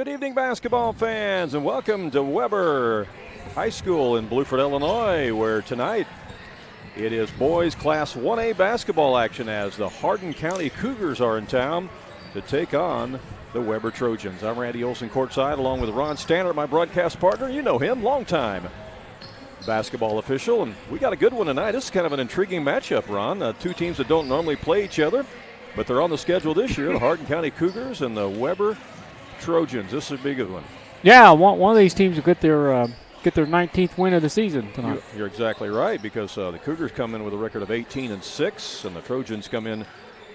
Good evening, basketball fans, and welcome to Weber High School in Bluford, Illinois, where tonight it is boys Class 1A basketball action as the Hardin County Cougars are in town to take on the Weber Trojans. I'm Randy Olson courtside along with Ron Stannard, my broadcast partner. You know him, longtime basketball official, and we got a good one tonight. This is kind of an intriguing matchup, Ron. Two teams that don't normally play each other, but they're on the schedule this year, the Hardin County Cougars and the Weber Trojans. This is a big one. Yeah, one of these teams will get their 19th win of the season tonight. You're exactly right, because the Cougars come in with a record of 18-6, and the Trojans come in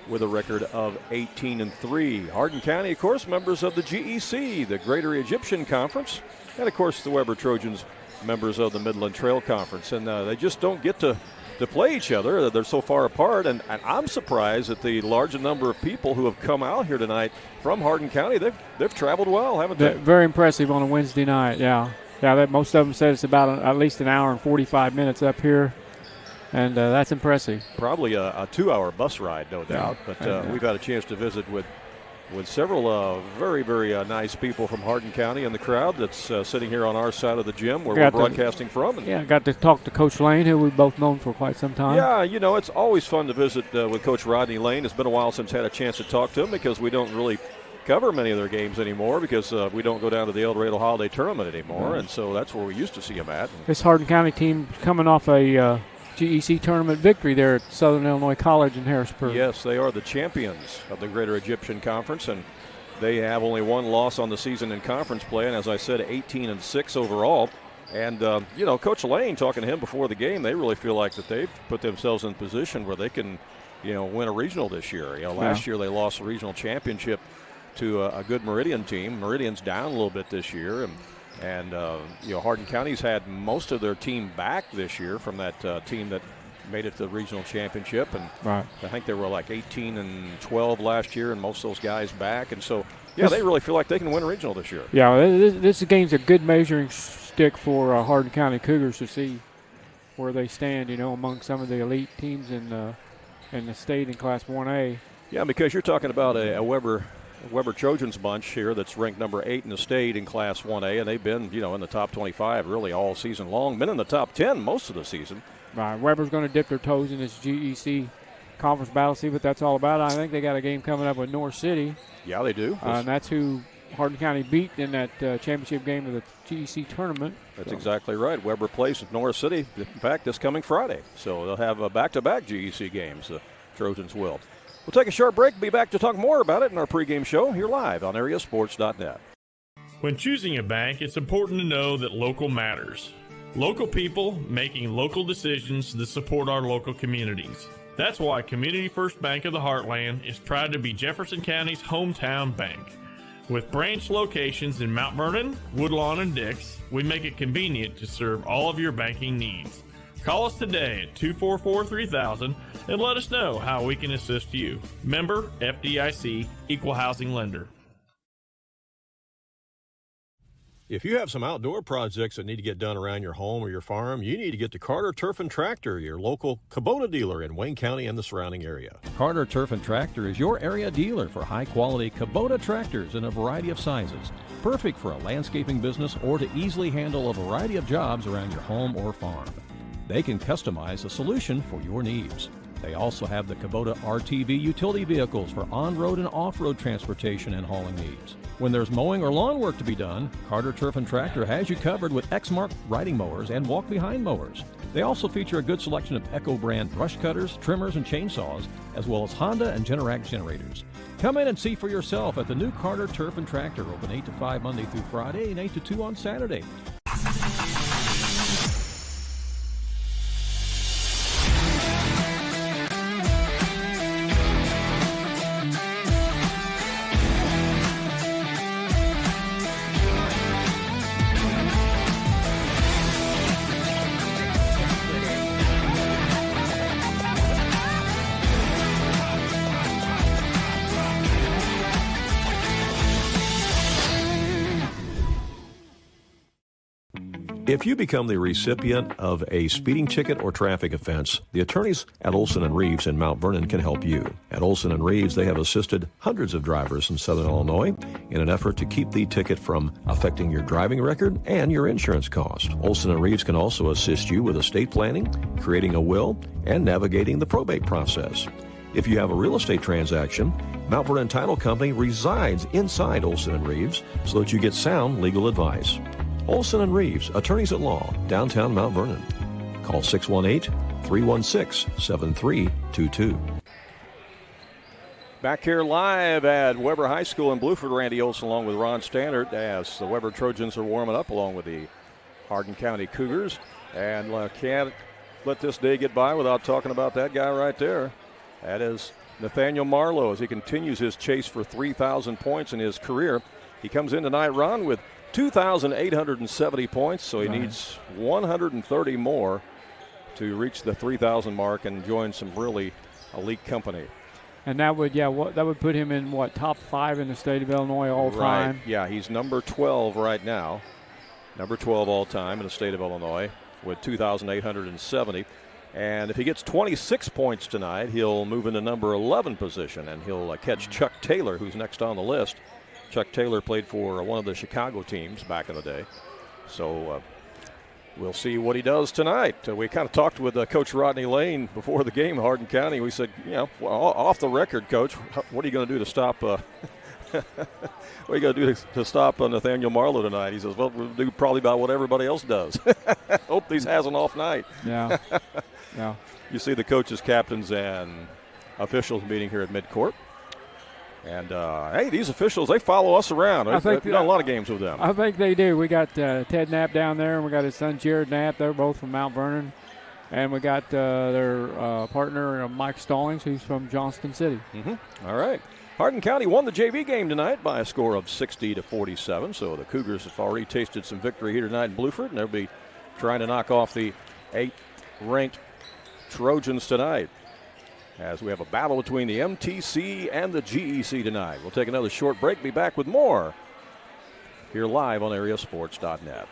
with a record of 18-3. Hardin County, of course, members of the GEC, the Greater Egyptian Conference, and of course the Weber Trojans, members of the Midland Trail Conference, and they just don't get to play each other. They're so far apart, and I'm surprised at the large number of people who have come out here tonight from Hardin County. They've traveled well, haven't they? Very impressive on a Wednesday night, yeah. Most of them said it's about at least an hour and 45 minutes up here, and that's impressive. Probably a 2-hour bus ride, no doubt, but we've had a chance to visit with several very, very nice people from Hardin County in the crowd that's sitting here on our side of the gym where we're broadcasting from. And got to talk to Coach Lane, who we've both known for quite some time. Yeah, you know, it's always fun to visit with Coach Rodney Lane. It's been a while since I had a chance to talk to him because we don't really cover many of their games anymore because we don't go down to the El Dorado Holiday Tournament anymore, and so that's where we used to see him at. This Hardin County team coming off a GEC tournament victory there at Southern Illinois College in Harrisburg. Yes, they are the champions of the Greater Egyptian Conference, and they have only one loss on the season in conference play, and as I said, 18-6 overall. And, you know, Coach Lane, talking to him before the game, they really feel like that they've put themselves in position where they can, you know, win a regional this year. You know, last year they lost the regional championship to a good Meridian team. Meridian's down a little bit this year, and you know, Hardin County's had most of their team back this year from that team that made it to the regional championship, and I think they were like 18-12 last year, and most of those guys back, and so they really feel like they can win a regional this year. Yeah, this game's a good measuring stick for Hardin County Cougars to see where they stand, you know, among some of the elite teams in the state in Class 1A. Yeah, because you're talking about a Weber Trojans bunch here that's ranked number 8 in the state in Class 1A, and they've been, you know, in the top 25 really all season long, been in the top 10 most of the season. Right, Weber's going to dip their toes in this GEC conference battle, see what that's all about. I think they got a game coming up with North City. Yeah, they do. And that's who Hardin County beat in that championship game of the GEC tournament. That's exactly right. Weber plays at North City, in fact, this coming Friday. So they'll have back-to-back GEC games, the Trojans will. We'll take a short break. Be back to talk more about it in our pregame show here live on AreaSports.net. When choosing a bank, it's important to know that local matters. Local people making local decisions that support our local communities. That's why Community First Bank of the Heartland is proud to be Jefferson County's hometown bank. With branch locations in Mount Vernon, Woodlawn, and Dix, we make it convenient to serve all of your banking needs. Call us today at 244-3000 and let us know how we can assist you. Member FDIC, Equal Housing Lender. If you have some outdoor projects that need to get done around your home or your farm, you need to get to Carter Turf and Tractor, your local Kubota dealer in Wayne County and the surrounding area. Carter Turf and Tractor is your area dealer for high-quality Kubota tractors in a variety of sizes, perfect for a landscaping business or to easily handle a variety of jobs around your home or farm. They can customize a solution for your needs. They also have the Kubota RTV utility vehicles for on-road and off-road transportation and hauling needs. When there's mowing or lawn work to be done, Carter Turf and Tractor has you covered with Exmark riding mowers and walk-behind mowers. They also feature a good selection of Echo brand brush cutters, trimmers, and chainsaws, as well as Honda and Generac generators. Come in and see for yourself at the new Carter Turf and Tractor, open 8 to 5 Monday through Friday and 8 to 2 on Saturday. If you become the recipient of a speeding ticket or traffic offense, the attorneys at Olson & Reeves in Mount Vernon can help you. At Olson & Reeves, they have assisted hundreds of drivers in Southern Illinois in an effort to keep the ticket from affecting your driving record and your insurance cost. Olson & Reeves can also assist you with estate planning, creating a will, and navigating the probate process. If you have a real estate transaction, Mount Vernon Title Company resides inside Olson & Reeves so that you get sound legal advice. Olson & Reeves, attorneys at law, downtown Mount Vernon. Call 618-316-7322. Back here live at Weber High School in Bluford, Randy Olson along with Ron Stannard as the Weber Trojans are warming up along with the Hardin County Cougars. And can't let this day get by without talking about that guy right there. That is Nathaniel Marlowe as he continues his chase for 3,000 points in his career. He comes in tonight, Ron, with 2,870 points, so he needs 130 more to reach the 3,000 mark and join some really elite company. And that would, that would put him in top 5 in the state of Illinois all time. Yeah, he's number 12 right now, number 12 all time in the state of Illinois with 2,870. And if he gets 26 points tonight, he'll move into number 11 position, and he'll catch Chuck Taylor, who's next on the list. Chuck Taylor played for one of the Chicago teams back in the day. So we'll see what he does tonight. We kind of talked with Coach Rodney Lane before the game, Hardin County. We said, off the record, Coach, what are you going to do to stop what are you going to do to stop Nathaniel Marlowe tonight? He says, well, we'll do probably about what everybody else does. Hope he has an off night. Yeah. Yeah. You see the coaches, captains, and officials meeting here at midcourt. And, hey, these officials, they follow us around. We've done a lot of games with them. I think they do. We got Ted Knapp down there, and we got his son Jared Knapp. They're both from Mount Vernon. And we got their partner, Mike Stallings, who's from Johnston City. Mm-hmm. All right. Hardin County won the JV game tonight by a score of 60-47. So the Cougars have already tasted some victory here tonight in Bluford, and they'll be trying to knock off the 8th-ranked Trojans tonight, as we have a battle between the MTC and the GEC tonight. We'll take another short break, be back with more here live on AreaSports.net.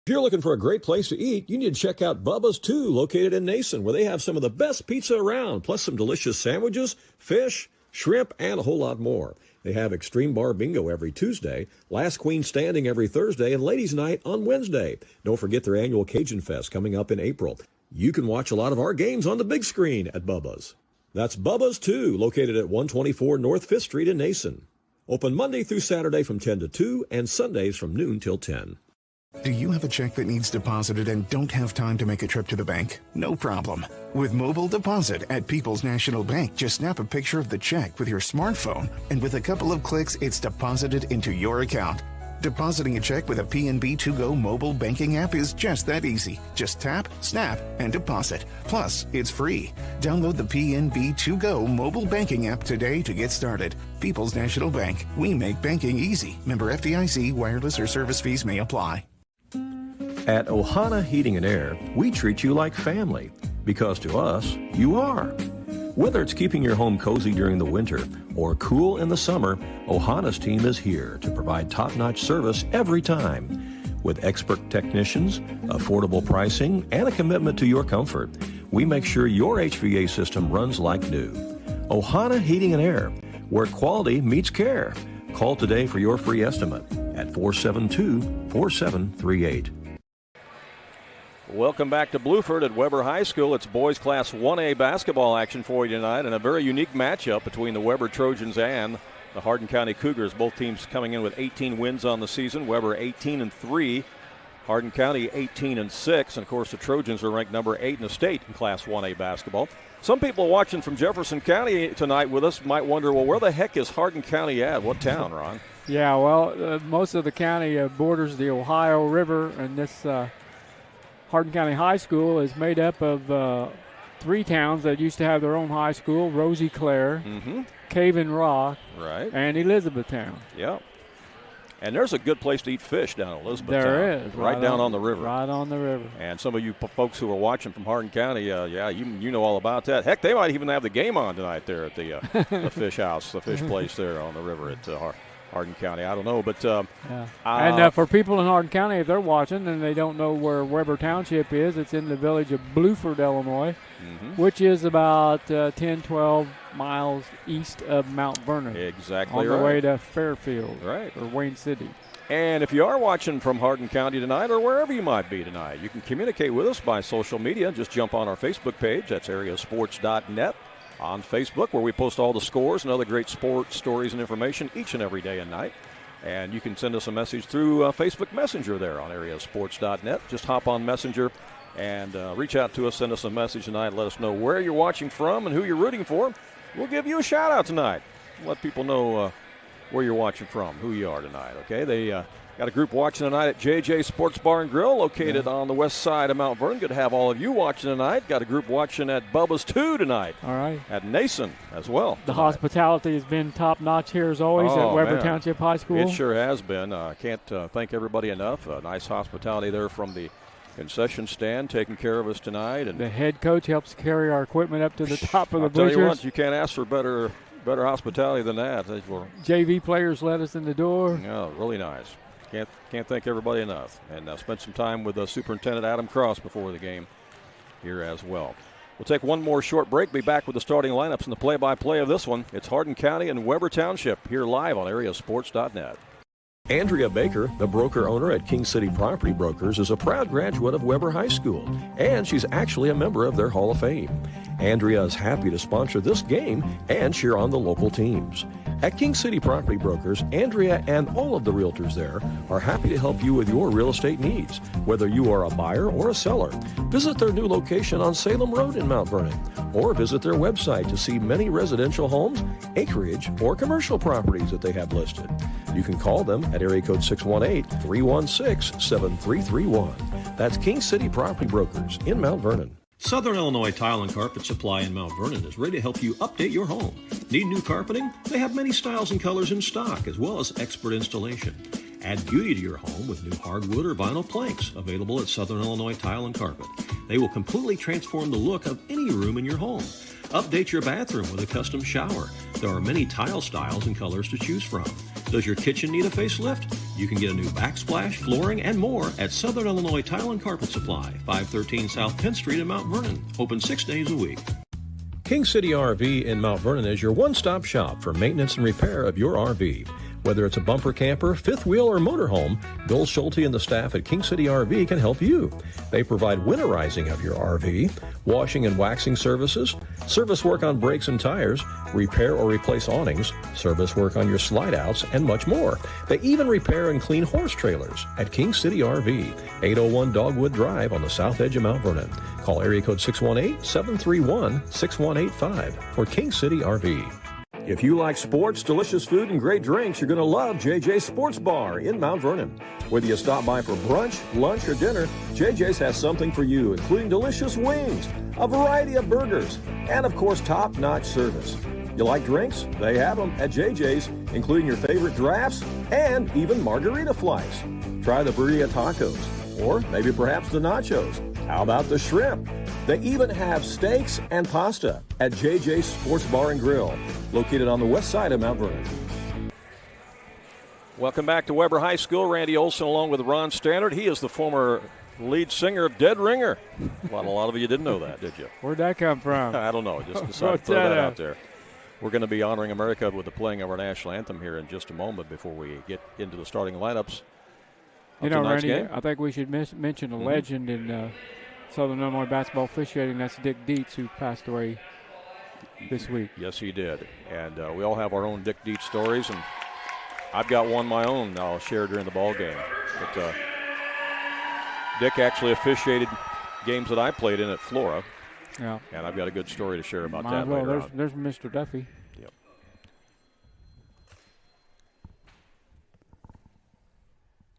If you're looking for a great place to eat, you need to check out Bubba's 2, located in Nason, where they have some of the best pizza around, plus some delicious sandwiches, fish, shrimp, and a whole lot more. They have Extreme Bar Bingo every Tuesday, Last Queen Standing every Thursday, and Ladies Night on Wednesday. Don't forget their annual Cajun Fest coming up in April. You can watch a lot of our games on the big screen at Bubba's. That's Bubba's 2, located at 124 North 5th Street in Nason. Open Monday through Saturday from 10 to 2 and Sundays from noon till 10. Do you have a check that needs deposited and don't have time to make a trip to the bank? No problem. With Mobile Deposit at People's National Bank, just snap a picture of the check with your smartphone, and with a couple of clicks, it's deposited into your account. Depositing a check with a PNB To-Go mobile banking app is just that easy. Just tap, snap, and deposit. Plus, it's free. Download the PNB To-Go mobile banking app today to get started. People's National Bank. We make banking easy. Member FDIC. Wireless or service fees may apply. At Ohana Heating and Air, we treat you like family, because to us, you are. Whether it's keeping your home cozy during the winter or cool in the summer, Ohana's team is here to provide top-notch service every time. With expert technicians, affordable pricing, and a commitment to your comfort, we make sure your HVAC system runs like new. Ohana Heating and Air, where quality meets care. Call today for your free estimate at 472-4738. Welcome back to Bluford at Weber High School. It's boys Class 1A basketball action for you tonight, and a very unique matchup between the Weber Trojans and the Hardin County Cougars. Both teams coming in with 18 wins on the season. Weber 18-3, Hardin County 18-6, and of course the Trojans are ranked number 8 in the state in Class 1A basketball. Some people watching from Jefferson County tonight with us might wonder, well, where the heck is Hardin County at? What town, Ron? Yeah, well, most of the county borders the Ohio River, and this Hardin County High School is made up of 3 towns that used to have their own high school: Rosie Clare, Cave and Rock, and Elizabethtown. Yeah. And there's a good place to eat fish down in Elizabethtown. There is. Right down on the river. Right on the river. And some of you folks who are watching from Hardin County, you know all about that. Heck, they might even have the game on tonight there at the fish house, the fish place there on the river at Hardin County. I don't know, but Yeah. And for people in Hardin County, if they're watching and they don't know where Weber Township is, it's in the village of Bluford, Illinois, which is about 10, 12 miles east of Mount Vernon. Exactly on right. the way to Fairfield, right, or Wayne City. And if you are watching from Hardin County tonight or wherever you might be tonight, you can communicate with us by social media. Just jump on our Facebook page. That's AreaSports.net on Facebook, where we post all the scores and other great sports stories and information each and every day and night. And you can send us a message through Facebook Messenger there on AreaSports.net. Just hop on Messenger and reach out to us, send us a message tonight, let us know where you're watching from and who you're rooting for. We'll give you a shout-out tonight. Let people know where you're watching from, who you are tonight, okay? They got a group watching tonight at JJ Sports Bar and Grill, located on the west side of Mount Vernon. Good to have all of you watching tonight. Got a group watching at Bubba's 2 tonight. All right. At Nason as well. The hospitality has been top-notch here as always at Weber Township High School. It sure has been. Can't thank everybody enough. Nice hospitality there from the concession stand, taking care of us tonight. And the head coach helps carry our equipment up to the top of the bleachers. I'll tell you what, you can't ask for better hospitality than that. JV players let us in the door. Yeah, really nice. Can't thank everybody enough. And spent some time with Superintendent Adam Cross before the game here as well. We'll take one more short break. Be back with the starting lineups and the play-by-play of this one. It's Hardin County and Weber Township here live on AreaSports.net. Andrea Baker, the broker owner at King City Property Brokers, is a proud graduate of Weber High School, and she's actually a member of their Hall of Fame. Andrea is happy to sponsor this game and cheer on the local teams. At King City Property Brokers, Andrea and all of the realtors there are happy to help you with your real estate needs, whether you are a buyer or a seller. Visit their new location on Salem Road in Mount Vernon, or visit their website to see many residential homes, acreage, or commercial properties that they have listed. You can call them at area code 618-316-7331. That's King City Property Brokers in Mount Vernon. Southern Illinois Tile and Carpet Supply in Mount Vernon is ready to help you update your home. Need new carpeting? They have many styles and colors in stock, as well as expert installation. Add beauty to your home with new hardwood or vinyl planks available at Southern Illinois Tile and Carpet. They will completely transform the look of any room in your home. Update your bathroom with a custom shower. There are many tile styles and colors to choose from. Does your kitchen need a facelift? You can get a new backsplash, flooring, and more at Southern Illinois Tile and Carpet Supply, 513 South Penn Street in Mount Vernon. Open 6 days a week. King City RV in Mount Vernon is your one-stop shop for maintenance and repair of your RV. Whether it's a bumper camper, fifth wheel, or motorhome, Bill Schulte and the staff at King City RV can help you. They provide winterizing of your RV, washing and waxing services, service work on brakes and tires, repair or replace awnings, service work on your slide-outs, and much more. They even repair and clean horse trailers at King City RV, 801 Dogwood Drive on the south edge of Mount Vernon. Call area code 618-731-6185 for King City RV. If you like sports, delicious food, and great drinks, you're going to love JJ's Sports Bar in Mount Vernon. Whether you stop by for brunch, lunch, or dinner, JJ's has something for you, including delicious wings, a variety of burgers, and of course, top-notch service. You like drinks? They have them at JJ's, including your favorite drafts and even margarita flights. Try the burrito tacos, or maybe perhaps the nachos. How about the shrimp? They even have steaks and pasta at JJ's Sports Bar and Grill, located on the west side of Mount Vernon. Welcome back to Weber High School. Randy Olson along with Ron Stannard. He is the former lead singer of Dead Ringer. A lot of you didn't know that, did you? Where'd that come from? I don't know. Just decided to throw that out there. We're going to be honoring America with the playing of our national anthem here in just a moment before we get into the starting lineups. You know, Randy, I think we should mention a legend in Southern Illinois basketball officiating. That's Dick Dietz, who passed away this week. Yes, he did. And we all have our own Dick Dietz stories, and I've got one my own that I'll share during the ball game. But Dick actually officiated games that I played in at Flora. Yeah. And I've got a good story to share about that later on. There's Mr. Duffy. Yep.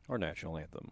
Our national anthem.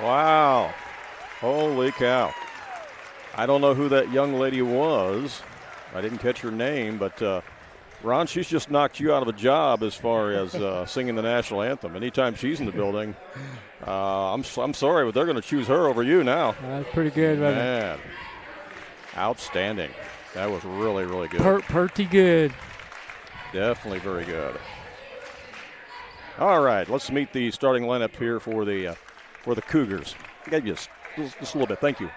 Wow. Holy cow. I don't know who that young lady was. I didn't catch her name, but Ron, she's just knocked you out of a job as far as singing the national anthem. Anytime she's in the building, I'm sorry, but they're going to choose her over you now. That's pretty good, wasn't it? Man, outstanding. That was really, really good. Pretty good. Definitely very good. All right, let's meet the starting lineup here for the Cougars. Just a little bit. Thank you.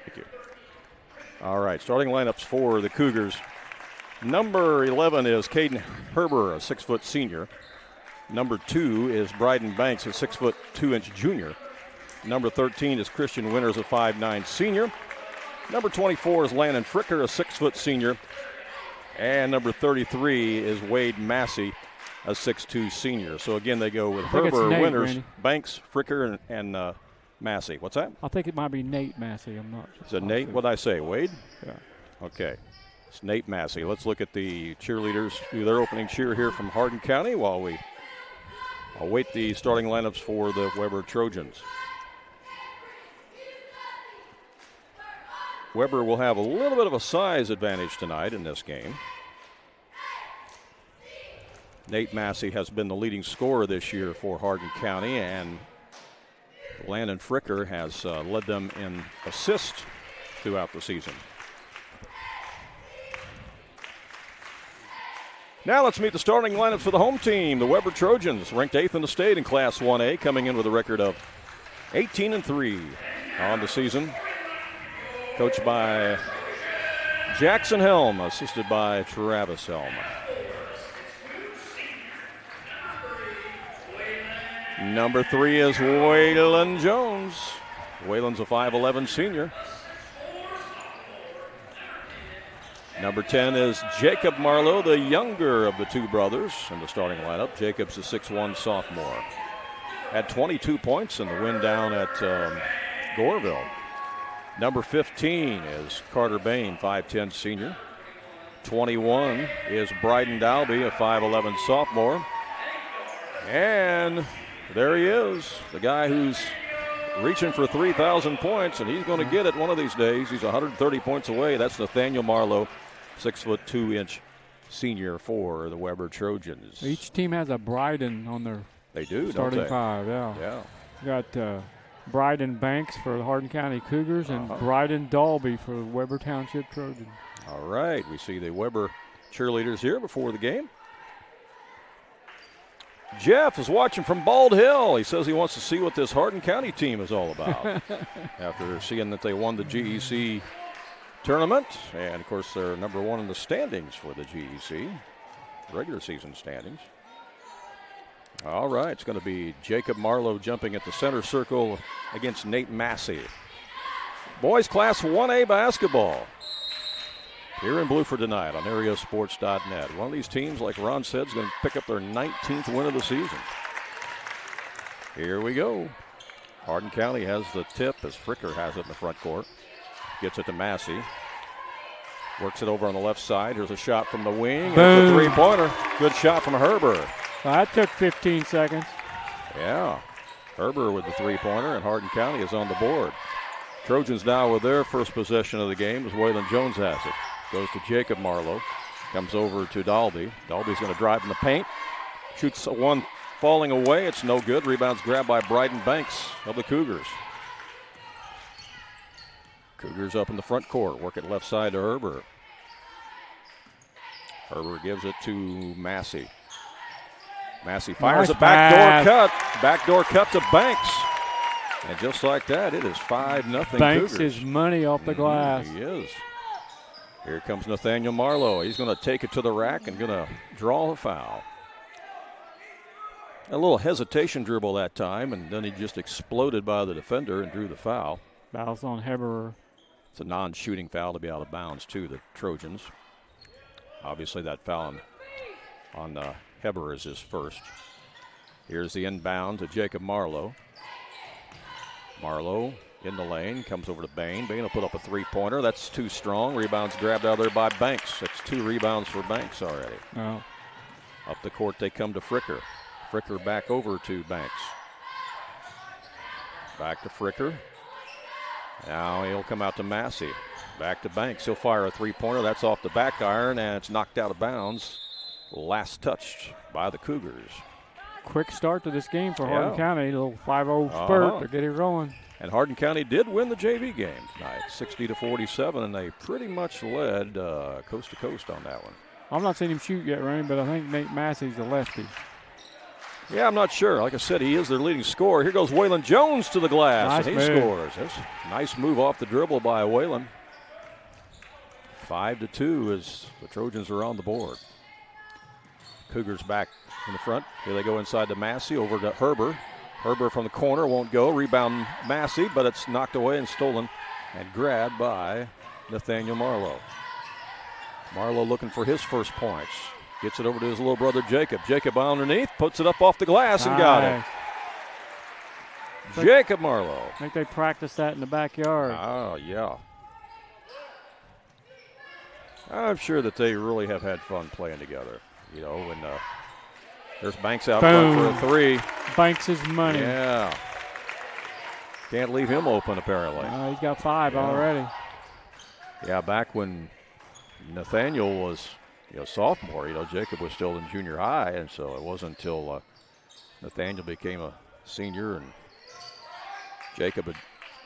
Thank you. All right, starting lineups for the Cougars. Number 11 is Caden Herber, a 6-foot senior. Number 2 is Bryden Banks, a 6-foot 2-inch junior. Number 13 is Christian Winters, a 5'9" senior. Number 24 is Landon Fricker, a 6-foot senior. And number 33 is Wade Massey, a 6'2" senior. So again, they go with Herber, Nate, Winters, Randy. Banks, Fricker, and Massey. What's that? I think it might be Nate Massey. I'm not sure. Is it Nate? What did I say? Wade? Yeah. Okay. It's Nate Massey. Let's look at the cheerleaders do their opening cheer here from Hardin County while we await the starting lineups for the Weber Trojans. Weber will have a little bit of a size advantage tonight in this game. Nate Massey has been the leading scorer this year for Hardin County, and Landon Fricker has led them in assists throughout the season. Now let's meet the starting lineup for the home team, the Weber Trojans, ranked 8th in the state in Class 1A, coming in with a record of 18-3 on the season. Coached by Jackson Helm, assisted by Travis Helm. Number 3 is Waylon Jones. Waylon's a 5'11" senior. Number 10 is Jacob Marlowe, the younger of the two brothers in the starting lineup. Jacob's a 6'1" sophomore. Had 22 points in the win down at Goreville. Number 15 is Carter Bain, 5'10" senior. 21 is Bryden Dalby, a 5'11" sophomore. And there he is, the guy who's reaching for 3,000 points, and he's going to get it one of these days. He's 130 points away. That's Nathaniel Marlowe, 6'2" senior for the Weber Trojans. Each team has a Bryden on their starting five. Yeah. Got Bryden Banks for the Hardin County Cougars and Bryden Dalby for the Weber Township Trojans. All right, we see the Weber cheerleaders here before the game. Jeff is watching from Bald Hill. He says he wants to see what this Hardin County team is all about after seeing that they won the GEC tournament. And, of course, they're number 1 in the standings for the GEC, regular season standings. All right, it's going to be Jacob Marlowe jumping at the center circle against Nate Massey. Boys Class 1A basketball here in Bluford tonight on AreaSports.net. One of these teams, like Ron said, is going to pick up their 19th win of the season. Here we go. Hardin County has the tip as Fricker has it in the front court. Gets it to Massey. Works it over on the left side. Here's a shot from the wing. It's a three-pointer. Good shot from Herber. Well, that took 15 seconds. Yeah. Herber with the three-pointer, and Hardin County is on the board. Trojans now with their first possession of the game as Waylon Jones has it. Goes to Jacob Marlowe. Comes over to Dalby. Dalby's going to drive in the paint. Shoots one falling away. It's no good. Rebound's grabbed by Bryden Banks of the Cougars. Cougars up in the front court. Work it left side to Herber. Herber gives it to Massey. Massey fires a backdoor cut. Backdoor cut to Banks. And just like that, it is 5-0 Banks Cougars. is money off the glass. He is. Here comes Nathaniel Marlowe. He's going to take it to the rack and going to draw a foul. A little hesitation dribble that time, and then he just exploded by the defender and drew the foul. Foul's on Heberer. It's a non-shooting foul to be out of bounds, too, the Trojans. Obviously, that foul on Heber is his first. Here's the inbound to Jacob Marlowe. Marlowe in the lane, comes over to Bain. Bain will put up a three-pointer. That's too strong. Rebound's grabbed out of there by Banks. That's 2 rebounds for Banks already. Oh. Up the court they come to Fricker. Fricker back over to Banks. Back to Fricker. Now he'll come out to Massey. Back to Banks. He'll fire a three-pointer. That's off the back iron, and it's knocked out of bounds. Last touched by the Cougars. Quick start to this game for Hardin County. A little 5-0 spurt to get it rolling. And Hardin County did win the JV game tonight, 60-47, and they pretty much led coast to coast on that one. I'm not seeing him shoot yet, Rain, but I think Nate Massey's a lefty. Yeah, I'm not sure. Like I said, he is their leading scorer. Here goes Waylon Jones to the glass, and he scores. That's a nice move off the dribble by Waylon. 5-2 as the Trojans are on the board. Cougars back in the front. Here they go inside to Massey, over to Herber. Herber from the corner, won't go. Rebound Massey, but it's knocked away and stolen and grabbed by Nathaniel Marlowe. Marlowe looking for his first points. Gets it over to his little brother Jacob. Jacob underneath, puts it up off the glass and got it. Jacob Marlowe. I think they practiced that in the backyard. Oh, yeah. I'm sure that they really have had fun playing together. You know, when there's Banks out front for a three. Banks is money. Yeah. Can't leave him open, apparently. He's got 5 already. Yeah, back when Nathaniel was sophomore, Jacob was still in junior high, and so it wasn't until Nathaniel became a senior and Jacob a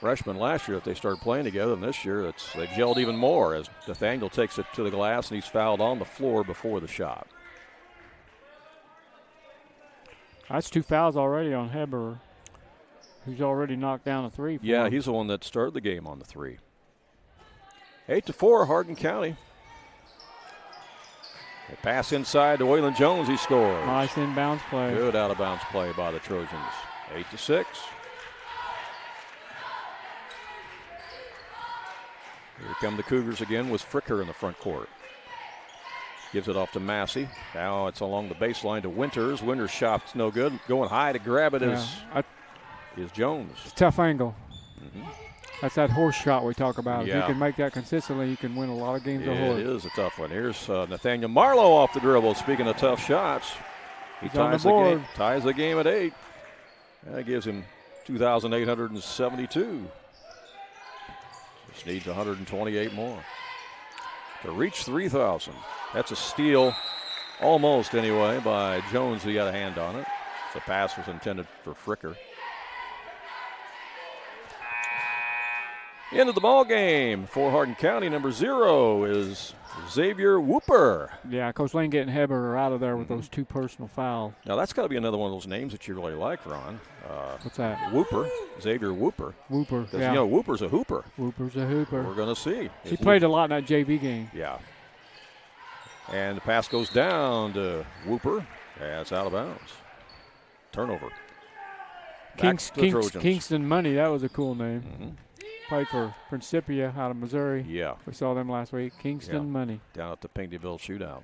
freshman last year that they started playing together, and this year they gelled even more as Nathaniel takes it to the glass and he's fouled on the floor before the shot. That's 2 fouls already on Heber, who's already knocked down a 3. Yeah, he's the one that started the game on the 3. 8-4, Hardin County. A pass inside to Waylon Jones. He scores. Nice inbounds play. Good out-of-bounds play by the Trojans. 8-6. Here come the Cougars again with Fricker in the front court. Gives it off to Massey. Now it's along the baseline to Winters. Winters' shot's no good. Going high to grab it is Jones. It's a tough angle. Mm-hmm. That's that horse shot we talk about. If you can make that consistently, you can win a lot of games of horse. It is a tough one. Here's Nathaniel Marlowe off the dribble. Speaking of tough shots, he ties the game at 8. That gives him 2,872. Just needs 128 more to reach 3,000. That's a steal, almost anyway, by Jones. He got a hand on it. The pass was intended for Fricker. End of the ball game for Hardin County. Number 0 is Xavier Whooper. Yeah, Coach Lane getting Heber out of there with those 2 personal fouls. Now that's got to be another one of those names that you really like, Ron. What's that? Whooper. Xavier Whooper. Whooper. Yeah. Whooper's a hooper. Whooper's a hooper. We're going to see. He played a lot in that JV game. Yeah. And the pass goes down to Whooper. That's out of bounds. Turnover. Kingston Money. That was a cool name. Mm-hmm. Played for Principia out of Missouri. Yeah. We saw them last week. Kingston Money. Down at the Pinckneyville shootout.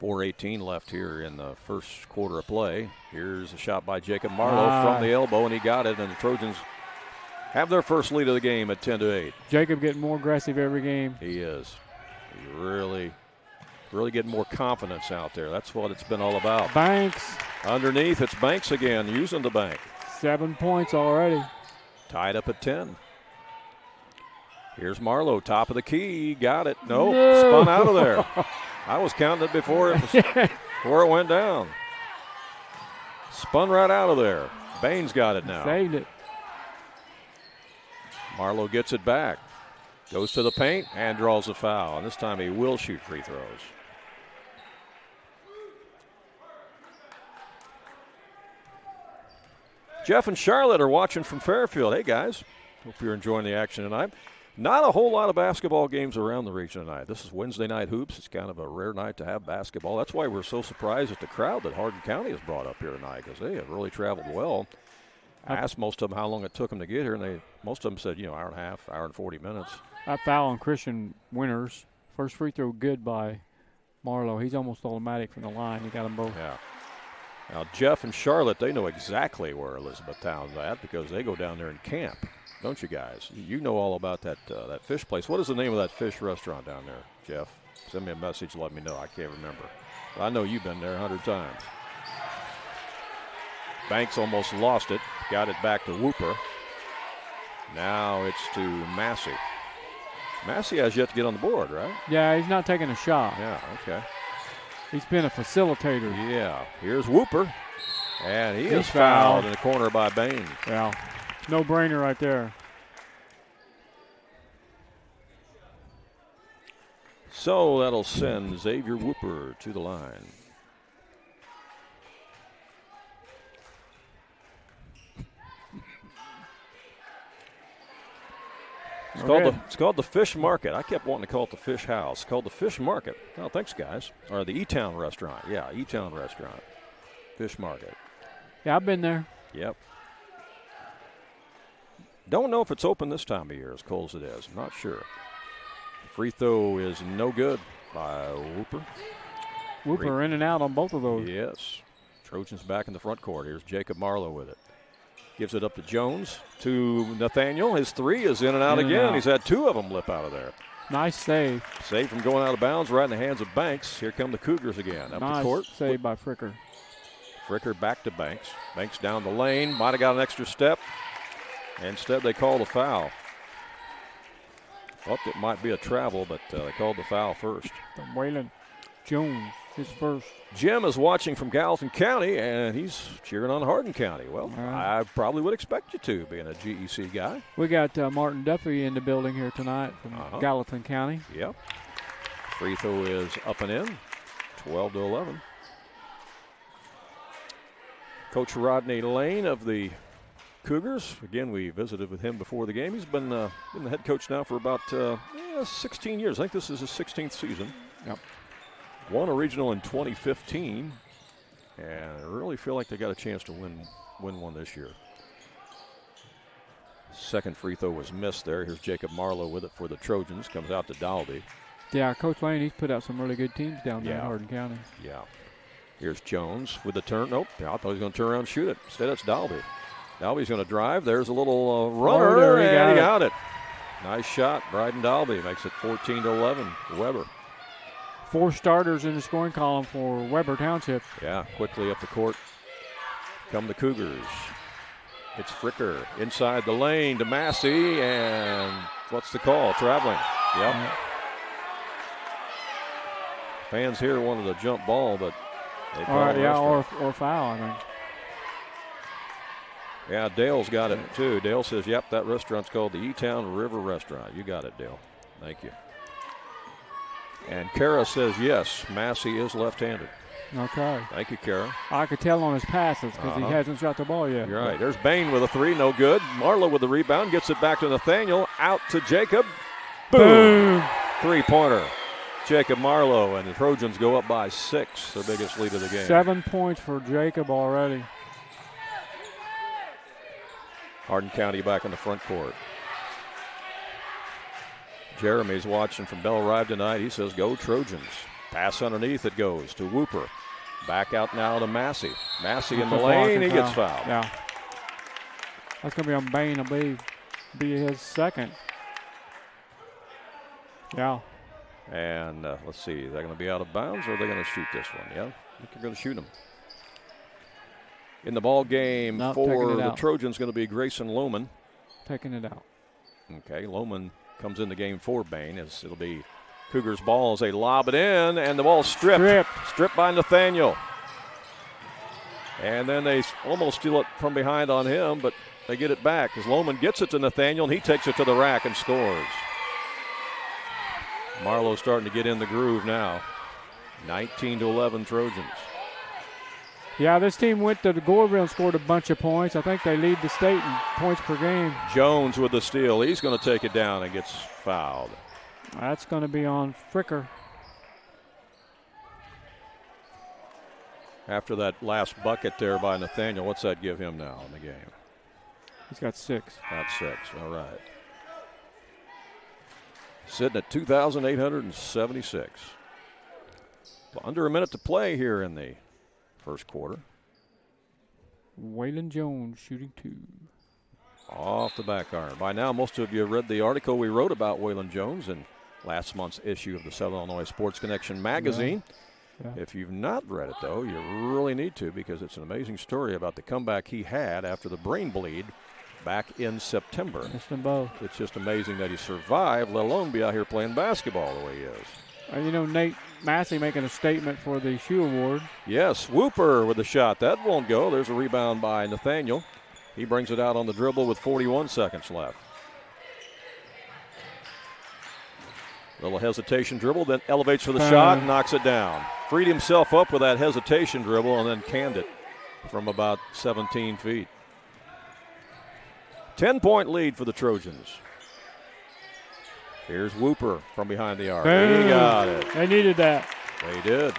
4:18 left here in the first quarter of play. Here's a shot by Jacob Marlowe from the elbow, and he got it. And the Trojans have their first lead of the game at 10-8. Jacob getting more aggressive every game. He is. He's really getting more confidence out there. That's what it's been all about. Banks. Underneath, it's Banks again, using the bank. 7 points already. Tied up at 10. Here's Marlowe, top of the key. Got it. No. Spun out of there. I was counting it before it went down. Spun right out of there. Baines got it now. Saved it. Marlowe gets it back. Goes to the paint and draws a foul. And this time he will shoot free throws. Jeff and Charlotte are watching from Fairfield. Hey, guys. Hope you're enjoying the action tonight. Not a whole lot of basketball games around the region tonight. This is Wednesday night hoops. It's kind of a rare night to have basketball. That's why we're so surprised at the crowd that Hardin County has brought up here tonight, because they have really traveled well. I asked most of them how long it took them to get here, and most of them said, hour and a half, hour and 40 minutes. That foul on Christian Winters. First free throw good by Marlowe. He's almost automatic from the line. He got them both. Yeah. Now, Jeff and Charlotte, they know exactly where Elizabethtown's at because they go down there and camp. Don't you guys? You know all about that fish place. What is the name of that fish restaurant down there, Jeff? Send me a message, let me know. I can't remember. I know you've been there 100 times. Banks almost lost it. Got it back to Whooper. Now it's to Massey. Massey has yet to get on the board, right? Yeah, he's not taking a shot. Yeah, okay. He's been a facilitator. Yeah, here's Whooper. And he He's is fouled fouled. in the corner by Bain. Yeah, no-brainer right there. So that'll send Xavier Whooper to the line. It's called the Fish Market. I kept wanting to call it the Fish House. It's called the Fish Market. Oh, thanks, guys. Or the E-Town Restaurant. Yeah, E-Town Restaurant. Fish Market. Yeah, I've been there. Yep. Don't know if it's open this time of year, as cold as it is. I'm not sure. Free throw is no good by Whooper. Whooper in and out on both of those. Yes. Trojans back in the front court. Here's Jacob Marlowe with it. Gives it up to Jones, to Nathaniel. His three is in and out again. He's had two of them lip out of there. Nice save. Save from going out of bounds right in the hands of Banks. Here come the Cougars again. Up the court. Nice save by Fricker. Fricker back to Banks. Banks down the lane. Might have got an extra step. Instead, they called a foul. Thought it might be a travel, but they called the foul first. From Waylon Jones, his first. Jim is watching from Gallatin County, and he's cheering on Hardin County. Well, I probably would expect you to, being a GEC guy. We got Martin Duffy in the building here tonight from Gallatin County. Yep. Free throw is up and in, 12-11. Coach Rodney Lane of the Cougars. Again, we visited with him before the game. He's been the head coach now for about 16 years. I think this is his 16th season. Yep. Won a regional in 2015, and I really feel like they got a chance to win one this year. Second free throw was missed there. Here's Jacob Marlowe with it for the Trojans. Comes out to Dalby. Yeah, Coach Lane, he's put out some really good teams down there in Hardin County. Yeah. Here's Jones with the turn. Nope, I thought he was going to turn around and shoot it. Instead, it's Dalby. Dalby's going to drive. There's a little runner, and he got it. Nice shot. Bryden Dalby makes it 14-11. Weber. 4 starters in the scoring column for Weber Township. Yeah, quickly up the court come the Cougars. It's Fricker inside the lane to Massey, and what's the call? Traveling. Yep. Fans here wanted a jump ball, but they called or foul, I think. Yeah, Dale's got it too. Dale says, yep, that restaurant's called the E-Town River Restaurant. You got it, Dale. Thank you. And Kara says, yes, Massey is left-handed. Okay. Thank you, Kara. I could tell on his passes because he hasn't shot the ball yet. You're right. There's Bain with a three, no good. Marlowe with the rebound, gets it back to Nathaniel, out to Jacob. Boom! Three-pointer. Jacob Marlowe, and the Trojans go up by 6, their biggest lead of the game. 7 points for Jacob already. Hardin County back in the front court. Jeremy's watching from Bell Rive tonight. He says, go Trojans. Pass underneath, it goes to Whooper. Back out now to Massey. Massey in the lane, he gets fouled. Yeah. That's going to be on Bain, I believe. Be his second. Yeah. And let's see, is that going to be out of bounds or are they going to shoot this one? Yeah, I think they're going to shoot him. In the ball game for the Trojans going to be Grayson Lohman. Taking it out. Okay, Lohman comes in the game for Bain as it'll be Cougars ball as they lob it in, and the ball stripped by Nathaniel. And then they almost steal it from behind on him, but they get it back as Lohman gets it to Nathaniel, and he takes it to the rack and scores. Marlowe's starting to get in the groove now. 19-11 Trojans. Yeah, this team went to the Goreville and scored a bunch of points. I think they lead the state in points per game. Jones with the steal. He's going to take it down and gets fouled. That's going to be on Fricker. After that last bucket there by Nathaniel, what's that give him now in the game? He's got 6. That's 6. All right. Sitting at 2,876. Under a minute to play here in the first quarter. Waylon Jones shooting 2. Off the back iron. By now, most of you have read the article we wrote about Waylon Jones in last month's issue of the Southern Illinois Sports Connection magazine. Yeah. If you've not read it, though, you really need to because it's an amazing story about the comeback he had after the brain bleed back in September. Missed them both. It's just amazing that he survived, let alone be out here playing basketball the way he is. Nate Massey making a statement for the Shoe Award. Yes, Whooper with the shot. That won't go. There's a rebound by Nathaniel. He brings it out on the dribble with 41 seconds left. Little hesitation dribble, then elevates for the shot and knocks it down. Freed himself up with that hesitation dribble and then canned it from about 17 feet. 10-point lead for the Trojans. Here's Whooper from behind the arc. He got it. They needed that. They did.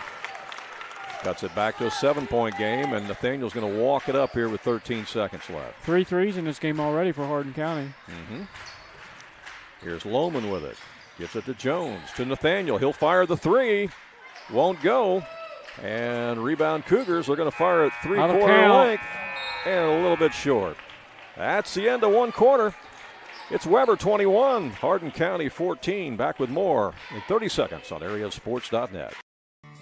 Cuts it back to a 7-point game, and Nathaniel's going to walk it up here with 13 seconds left. 3 threes in this game already for Hardin County. Here's Lohman with it. Gives it to Jones, to Nathaniel. He'll fire the three. Won't go. And rebound Cougars are going to fire at three-quarter length and a little bit short. That's the end of one quarter. It's Weber 21, Hardin County 14. Back with more in 30 seconds on AreaSports.net.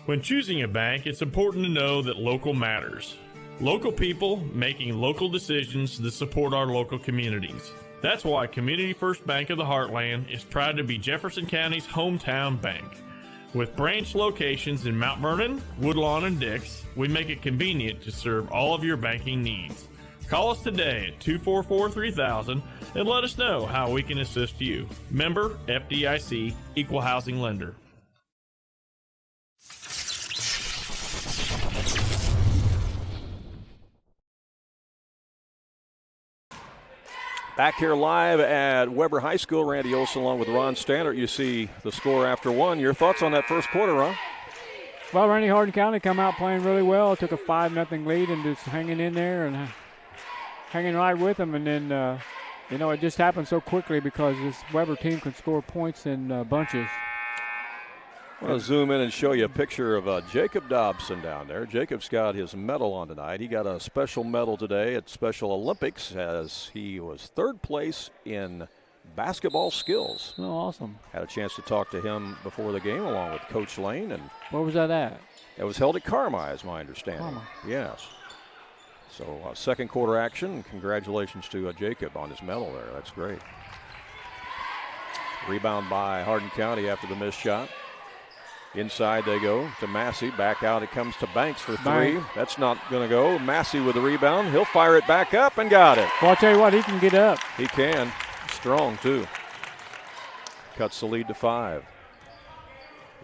When choosing a bank, it's important to know that local matters. Local people making local decisions that support our local communities. That's why Community First Bank of the Heartland is proud to be Jefferson County's hometown bank. With branch locations in Mount Vernon, Woodlawn, and Dix, we make it convenient to serve all of your banking needs. Call us today at 244-3000 and let us know how we can assist you. Member FDIC, Equal Housing Lender. Back here live at Weber High School, Randy Olson along with Ron Stannert. You see the score after one. Your thoughts on that first quarter, Ron? Well, Randy, Hardin County come out playing really well. Took a 5-0 lead and just hanging in there and hanging right with them. And then, it just happened so quickly because this Weber team can score points in bunches. I want to zoom in and show you a picture of Jacob Dobson down there. Jacob's got his medal on tonight. He got a special medal today at Special Olympics as he was third place in basketball skills. Oh, awesome. Had a chance to talk to him before the game along with Coach Lane. And where was that at? It was held at Carmi, is my understanding. Carmi. Yes. So second quarter action. Congratulations to Jacob on his medal there. That's great. Rebound by Hardin County after the missed shot. Inside they go to Massey. Back out it comes to Banks for three. That's not going to go. Massey with the rebound. He'll fire it back up and got it. Well, I'll tell you what, he can get up. He can. Strong, too. Cuts the lead to 5.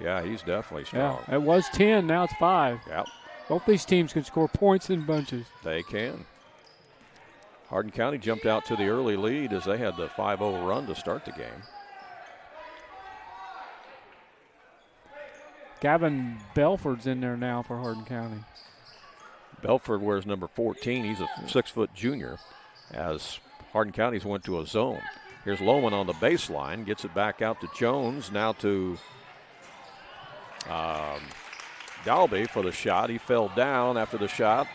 Yeah, he's definitely strong. Yeah, it was 10. Now it's 5. Yeah. Both these teams can score points in bunches. They can. Hardin County jumped out to the early lead as they had the 5-0 run to start the game. Gavin Belford's in there now for Hardin County. Belford wears number 14. He's a 6-foot junior as Hardin County's went to a zone. Here's Lohman on the baseline. Gets it back out to Jones. Now to Dalby for the shot. He fell down after the shot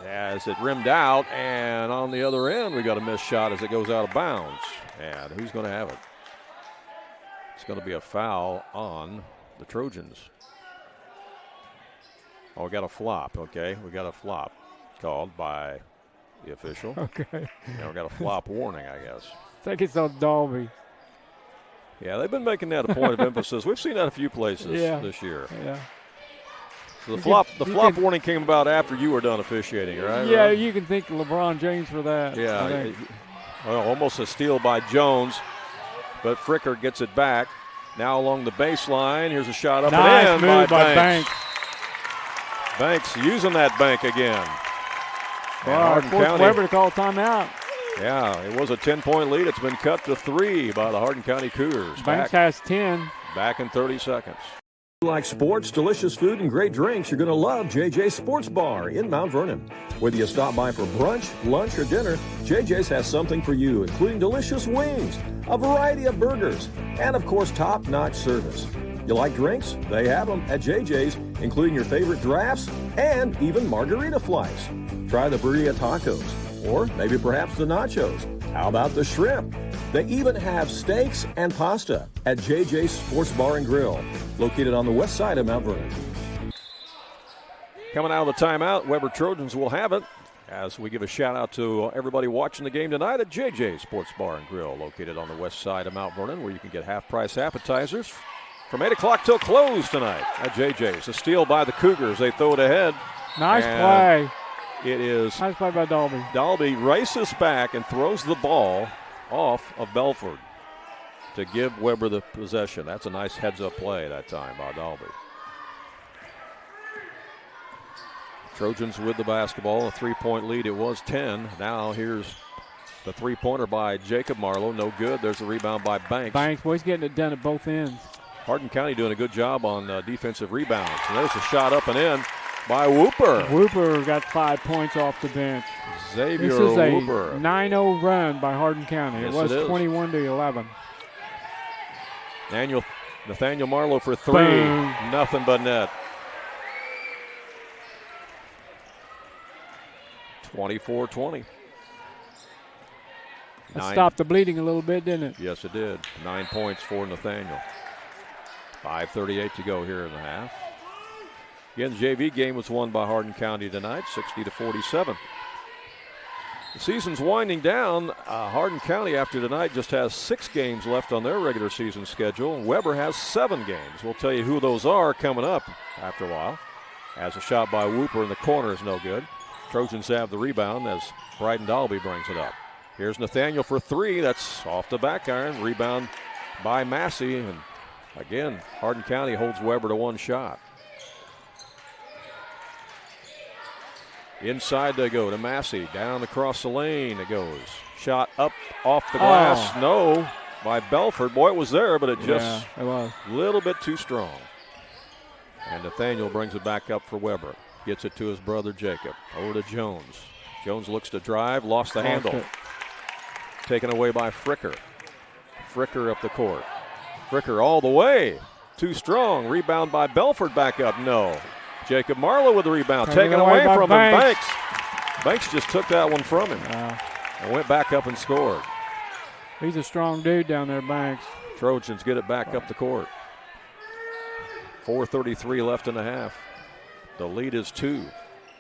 as it rimmed out. And on the other end, we got a missed shot as it goes out of bounds. And who's going to have it? It's going to be a foul on the Trojans. Oh, we got a flop. Okay, we got a flop called by the official. Okay. Yeah, we got a flop warning, I guess. I think it's on Dalby. Yeah, they've been making that a point of emphasis. We've seen that a few places this year. Yeah. So the flop warning came about after you were done officiating, right? Yeah, Rob? you can thank LeBron James for that. Yeah. Well, almost a steal by Jones, but Fricker gets it back. Now along the baseline, here's a shot up nice and in move by Banks. Banks using that bank again. Wow, forced Weber to call timeout. Yeah, it was a 10-point lead. It's been cut to 3 by the Hardin County Cougars. Banks has 10. Back in 30 seconds. If you like sports, delicious food, and great drinks, you're going to love JJ's Sports Bar in Mount Vernon. Whether you stop by for brunch, lunch, or dinner, JJ's has something for you, including delicious wings, a variety of burgers, and, of course, top-notch service. You like drinks? They have them at JJ's, including your favorite drafts and even margarita flights. Try the burrito tacos, or maybe perhaps the nachos. How about the shrimp? They even have steaks and pasta at JJ's Sports Bar and Grill, located on the west side of Mount Vernon. Coming out of the timeout, Weber Trojans will have it. As we give a shout out to everybody watching the game tonight at JJ Sports Bar and Grill, located on the west side of Mount Vernon, where you can get half-price appetizers from 8 o'clock till close tonight at JJ's. A steal by the Cougars. They throw it ahead. Nice play. It is. Nice play by Dalby. Dalby races back and throws the ball off of Bluford to give Weber the possession. That's a nice heads-up play that time by Dalby. Trojans with the basketball, a 3-point lead. It was 10. Now here's the three-pointer by Jacob Marlowe. No good. There's a rebound by Banks. Banks, boy, he's getting it done at both ends. Hardin County doing a good job on defensive rebounds. And there's a shot up and in by Whooper. Whooper got 5 points off the bench. Xavier This is a Whooper. 9-0 run by Hardin County. Yes, it was it is. 21-11. Nathaniel Marlowe for three. Boom. Nothing but net. 24-20. That stopped the bleeding a little bit, didn't it? Yes, it did. 9 points for Nathaniel. 5:38 to go here in the half. Again, the JV game was won by Hardin County tonight, 60-47. The season's winding down. Hardin County, after tonight, just has 6 games left on their regular season schedule. Weber has 7 games. We'll tell you who those are coming up after a while. As a shot by Whooper in the corner is no good. Trojans have the rebound as Bryden Dalby brings it up. Here's Nathaniel for three. That's off the back iron. Rebound by Massey. And again, Hardin County holds Weber to 1 shot. Inside they go to Massey. Down across the lane it goes. Shot up off the glass. No, by Bluford. Boy, it was there, but it just it was a little bit too strong. And Nathaniel brings it back up for Weber. Gets it to his brother Jacob. Over to Jones. Jones looks to drive. Lost the handle. Taken away by Fricker. Fricker up the court. Fricker all the way. Too strong. Rebound by Bluford back up. No. Jacob Marlowe with the rebound. Taken away from him. Banks. Banks just took that one from him. And went back up and scored. He's a strong dude down there, Banks. Trojans get it back up the court. 4:33 left in the half. The lead is 2.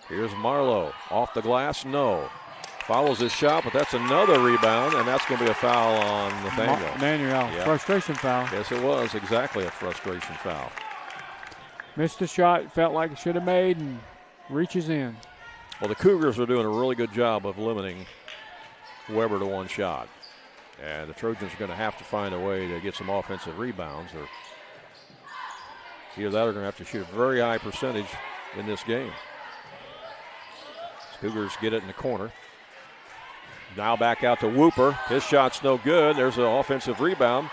Here's Marlowe. Off the glass, no. Follows his shot, but that's another rebound, and that's going to be a foul on Nathaniel. Nathaniel, Yep. Frustration foul. Yes, it was exactly a frustration foul. Missed a shot, felt like it should have made, and reaches in. Well, the Cougars are doing a really good job of limiting Weber to 1 shot. And the Trojans are going to have to find a way to get some offensive rebounds, or either that or going to have to shoot a very high percentage in this game. Cougars get it in the corner. Now back out to Whooper. His shot's no good. There's an offensive rebound.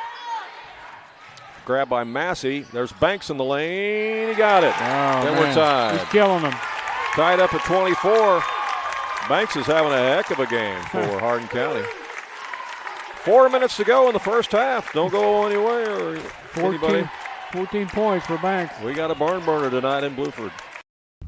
Grab by Massey. There's Banks in the lane. He got it. Then we're tied. He's killing them. Tied up at 24. Banks is having a heck of a game for Hardin County. 4 minutes to go in the first half. Don't go anywhere. 14 points for Banks. We got a barn burner tonight in Bluford.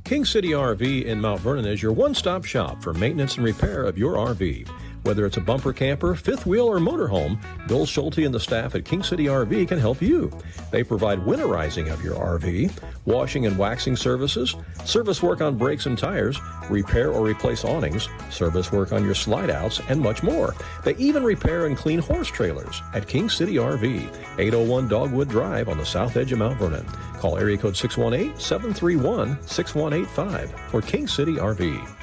King City RV in Mount Vernon is your one-stop shop for maintenance and repair of your RV. Whether it's a bumper camper, fifth wheel, or motorhome, Bill Schulte and the staff at King City RV can help you. They provide winterizing of your RV, washing and waxing services, service work on brakes and tires, repair or replace awnings, service work on your slide-outs, and much more. They even repair and clean horse trailers at King City RV, 801 Dogwood Drive on the south edge of Mount Vernon. Call area code 618-731-6185 for King City RV.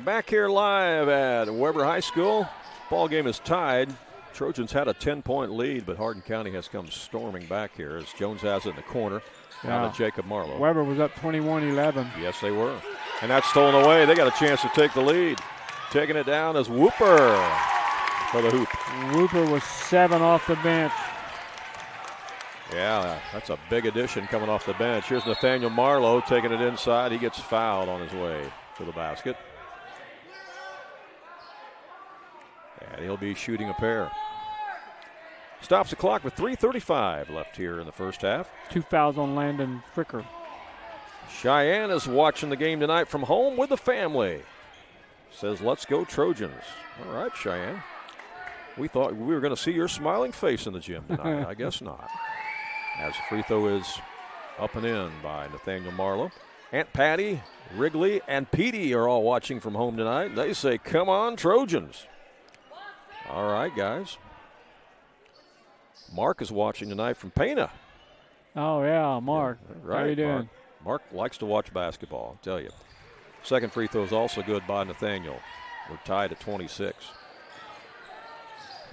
Back here live at Weber High School. Ball game is tied. Trojans had a 10-point lead, but Hardin County has come storming back here as Jones has it in the corner. Now to Jacob Marlowe. Weber was up 21-11. Yes, they were. And that's stolen away. They got a chance to take the lead. Taking it down is Whooper for the hoop. Whooper was 7 off the bench. Yeah, that's a big addition coming off the bench. Here's Nathaniel Marlowe taking it inside. He gets fouled on his way to the basket. And he'll be shooting a pair. Stops the clock with 3:35 left here in the first half. 2 fouls on Landon Fricker. Cheyenne is watching the game tonight from home with the family. Says, let's go Trojans. All right, Cheyenne. We thought we were going to see your smiling face in the gym tonight. I guess not. As the free throw is up and in by Nathaniel Marlowe. Aunt Patty, Wrigley, and Petey are all watching from home tonight. They say, come on, Trojans. All right, guys. Mark is watching tonight from Pana. Oh, yeah, Mark. Yeah, right. How you doing? Mark likes to watch basketball, I'll tell you. Second free throw is also good by Nathaniel. We're tied at 26.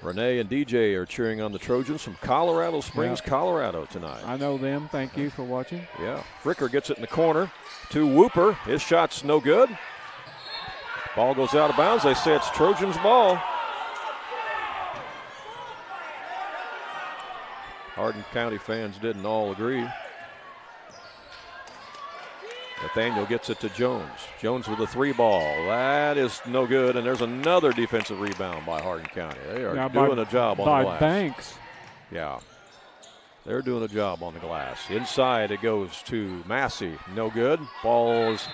Renee and DJ are cheering on the Trojans from Colorado Springs, Colorado tonight. I know them. Thank you for watching. Yeah. Fricker gets it in the corner to Whooper. His shot's no good. Ball goes out of bounds. They say it's Trojans' ball. Hardin County fans didn't all agree. Nathaniel gets it to Jones. Jones with a 3-ball. That is no good, and there's another defensive rebound by Hardin County. They are doing a job on the glass. By Banks. Yeah. They're doing a job on the glass. Inside it goes to Massey. No good. Ball is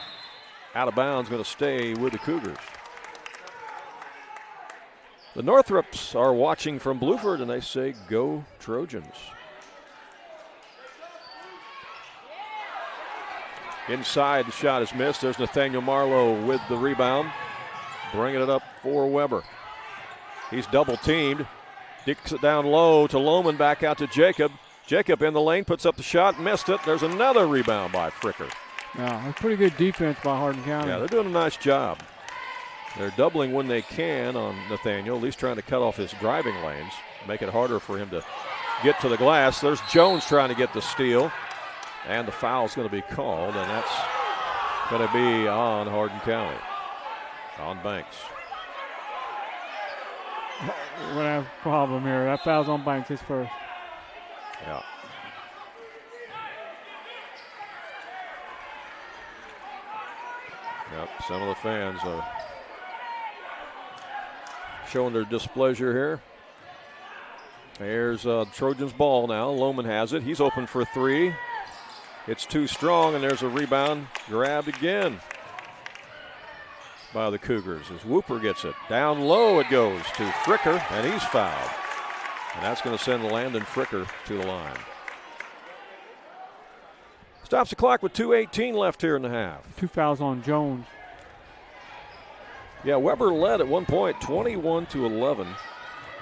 out of bounds, going to stay with the Cougars. The Northrops are watching from Bluford, and they say, go Trojans. Inside, the shot is missed. There's Nathaniel Marlowe with the rebound. Bringing it up for Weber. He's double teamed. Dicks it down low to Lohman, back out to Jacob. Jacob in the lane, puts up the shot, missed it. There's another rebound by Fricker. Yeah, a pretty good defense by Hardin County. Yeah, they're doing a nice job. They're doubling when they can on Nathaniel, at least trying to cut off his driving lanes, make it harder for him to get to the glass. There's Jones trying to get the steal. And the foul's going to be called, and that's going to be on Hardin County, on Banks. We're going to have a problem here. That foul's on Banks, his first. Yeah. Yep, some of the fans are showing their displeasure here. There's Trojans' ball now. Lohman has it. He's open for 3. It's too strong, and there's a rebound grabbed again by the Cougars as Whooper gets it. Down low it goes to Fricker, and he's fouled. And that's going to send Landon Fricker to the line. Stops the clock with 2:18 left here in the half. 2 fouls on Jones. Yeah, Weber led at one point, 21-11.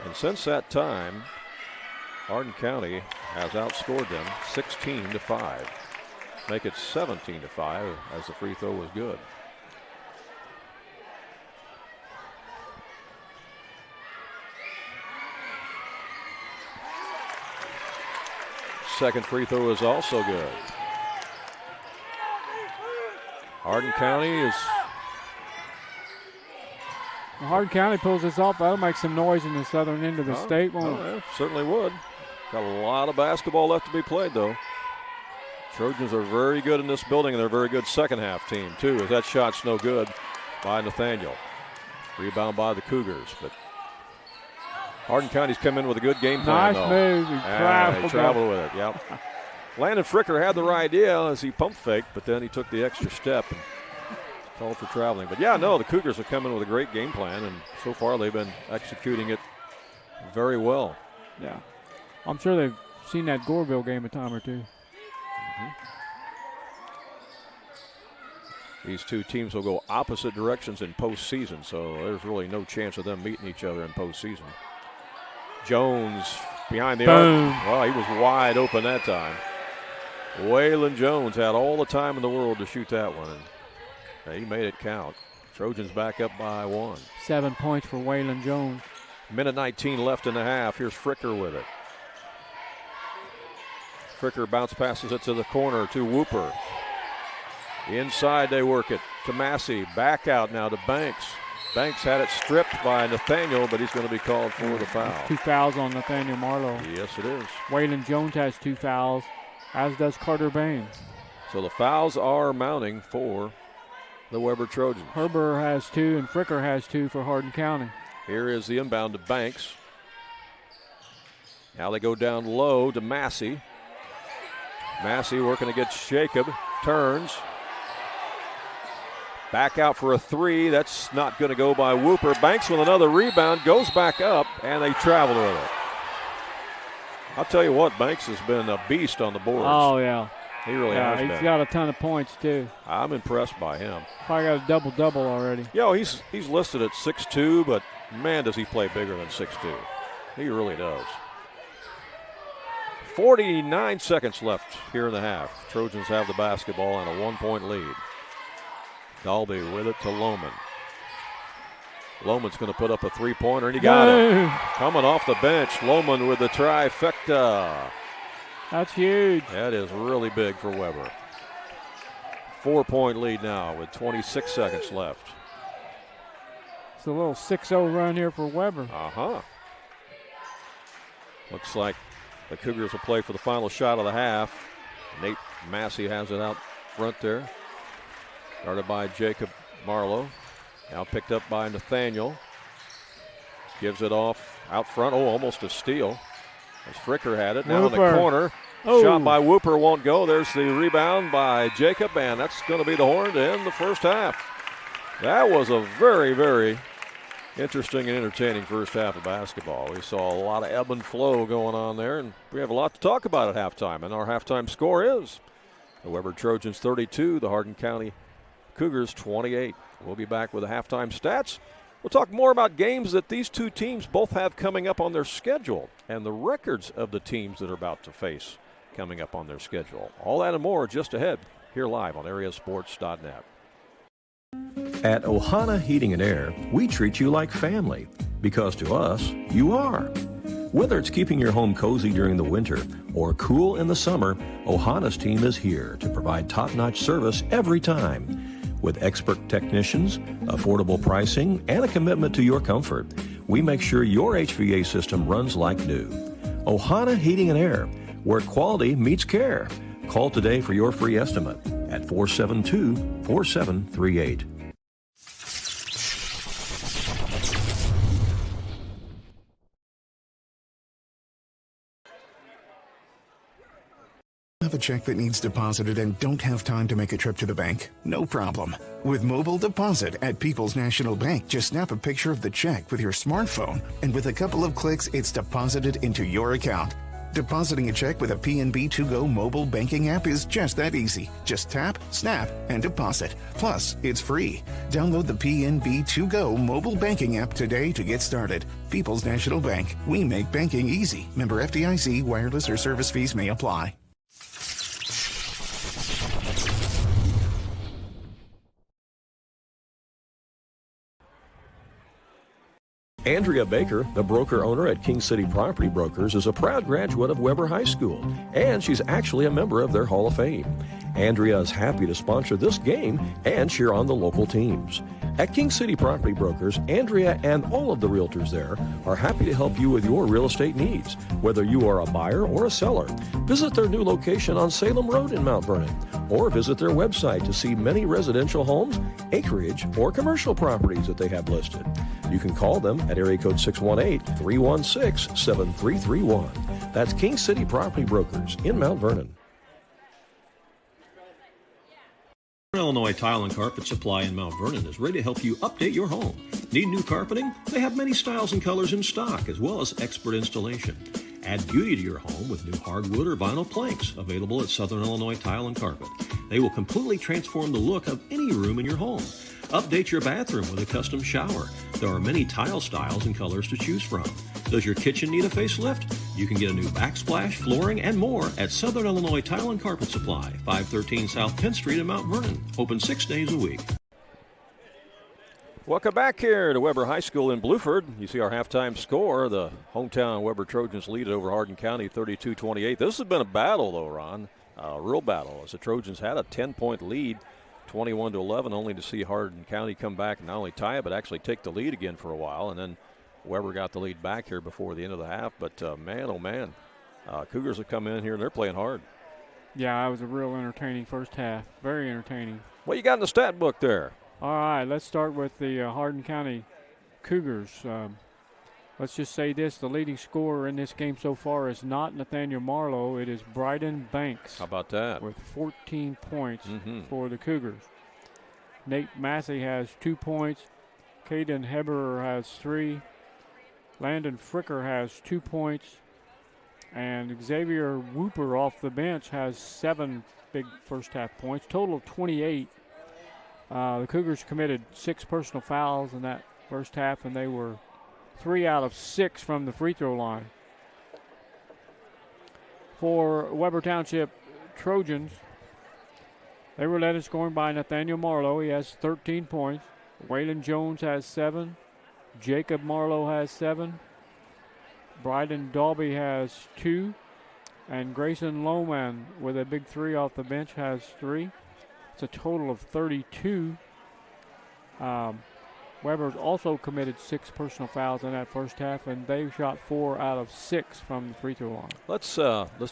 And since that time, Hardin County has outscored them 16-5. Make it 17-5 as the free throw was good. Second free throw is also good. Hardin County is... Hardin County pulls this off. That'll make some noise in the southern end of the state, won't it? Yeah, certainly would. Got a lot of basketball left to be played, though. Trojans are very good in this building, and they're a very good second half team, too, as that shot's no good by Nathaniel. Rebound by the Cougars, but Hardin County's come in with a good game plan, nice though. move. He traveled with it, yep. Landon Fricker had the right idea as he pump faked, but then he took the extra step and called for traveling. But, yeah, no, the Cougars have come in with a great game plan, and so far they've been executing it very well. Yeah. I'm sure they've seen that Goreville game a time or two. These two teams will go opposite directions in postseason, so there's really no chance of them meeting each other in postseason. Jones behind the arc. Well, he was wide open that time. Waylon Jones had all the time in the world to shoot that one, and he made it count. Trojans back up by 1. 7 points for Waylon Jones. Minute 19 left in the half. Here's Fricker with it. Fricker bounce passes it to the corner to Whooper. Inside they work it to Massey. Back out now to Banks. Banks had it stripped by Nathaniel, but he's going to be called for the foul. 2 fouls on Nathaniel Marlowe. Yes, it is. Waylon Jones has 2 fouls, as does Carter Baines. So the fouls are mounting for the Weber Trojans. Herber has 2 and Fricker has 2 for Hardin County. Here is the inbound to Banks. Now they go down low to Massey. Massey working against Jacob. Turns. Back out for a 3. That's not going to go by Whooper. Banks with another rebound. Goes back up, and they travel with it. I'll tell you what, Banks has been a beast on the boards. Oh, yeah. He really has been. He's got a ton of points, too. I'm impressed by him. Probably got a double-double already. He's listed at 6'2", but, man, does he play bigger than 6'2". He really does. 49 seconds left here in the half. Trojans have the basketball and a 1-point lead. Dalby with it to Lohman. Lohman's going to put up a three-pointer, and he got it. Coming off the bench, Lohman with the trifecta. That's huge. That is really big for Weber. 4-point lead now with 26 seconds left. It's a little 6-0 run here for Weber. Looks like the Cougars will play for the final shot of the half. Nate Massey has it out front there. Guarded by Jacob Marlowe. Now picked up by Nathaniel. Gives it off out front. Almost a steal. As Fricker had it. Now in the corner. Shot by Whooper won't go. There's the rebound by Jacob, and that's going to be the horn to end the first half. That was a very, very interesting and entertaining first half of basketball. We saw a lot of ebb and flow going on there, and we have a lot to talk about at halftime. And our halftime score is the Weber Trojans 32, the Hardin County Cougars 28. We'll be back with the halftime stats. We'll talk more about games that these two teams both have coming up on their schedule and the records of the teams that are about to face coming up on their schedule. All that and more just ahead here live on AreaSports.net. At Ohana Heating and Air, we treat you like family because to us, you are. Whether it's keeping your home cozy during the winter or cool in the summer, Ohana's team is here to provide top-notch service every time. With expert technicians, affordable pricing, and a commitment to your comfort, we make sure your HVAC system runs like new. Ohana Heating and Air, where quality meets care. Call today for your free estimate at 472-4738. Have a check that needs deposited and don't have time to make a trip to the bank? No problem. With mobile deposit at People's National Bank, just snap a picture of the check with your smartphone, and with a couple of clicks, it's deposited into your account. Depositing a check with a PNB 2Go mobile banking app is just that easy. Just tap, snap, and deposit. Plus, it's free. Download the PNB 2Go mobile banking app today to get started. People's National Bank. We make banking easy. Member FDIC. Wireless or service fees may apply. Andrea Baker, the broker owner at King City Property Brokers, is a proud graduate of Weber High School, and she's actually a member of their Hall of Fame. Andrea is happy to sponsor this game and cheer on the local teams. At King City Property Brokers, Andrea and all of the realtors there are happy to help you with your real estate needs, whether you are a buyer or a seller. Visit their new location on Salem Road in Mount Vernon, or visit their website to see many residential homes, acreage, or commercial properties that they have listed. You can call them at area code 618-316-7331. That's King City Property Brokers in Mount Vernon. Illinois Tile and Carpet Supply in Mount Vernon is ready to help you update your home. Need new carpeting? They have many styles and colors in stock, as well as expert installation. Add beauty to your home with new hardwood or vinyl planks available at Southern Illinois Tile and Carpet. They will completely transform the look of any room in your home. Update your bathroom with a custom shower. There are many tile styles and colors to choose from. Does your kitchen need a facelift? You can get a new backsplash, flooring, and more at Southern Illinois Tile and Carpet Supply, 513 South Penn Street in Mount Vernon. Open 6 days a week. Welcome back here to Weber High School in Bluford. You see our halftime score. The hometown Weber Trojans lead it over Hardin County 32-28. This has been a battle, though, Ron. A real battle, as the Trojans had a 10-point lead, 21-11, only to see Hardin County come back and not only tie it, but actually take the lead again for a while. And then Weber got the lead back here before the end of the half. But, man, oh, man, Cougars have come in here, and they're playing hard. Yeah, it was a real entertaining first half. Very entertaining. What you got in the stat book there? All right, let's start with the Hardin County Cougars. Let's just say this. The leading scorer in this game so far is not Nathaniel Marlowe. It is Bryden Banks. How about that? With 14 points for the Cougars. Nate Massey has 2 points. Caden Heberer has 3. Landon Fricker has 2 points. And Xavier Whooper off the bench has 7 big first half points, total of 28. The Cougars committed 6 personal fouls in that first half, and they were 3 out of 6 from the free throw line. For Weber Township Trojans, they were led in scoring by Nathaniel Marlowe. He has 13 points. Waylon Jones has 7. Jacob Marlowe has 7. Bryden Dalby has 2. And Grayson Lohman with a big 3 off the bench has 3. It's a total of 32. Weber's also committed 6 personal fouls in that first half, and they shot 4 out of 6 from the free throw line. Let's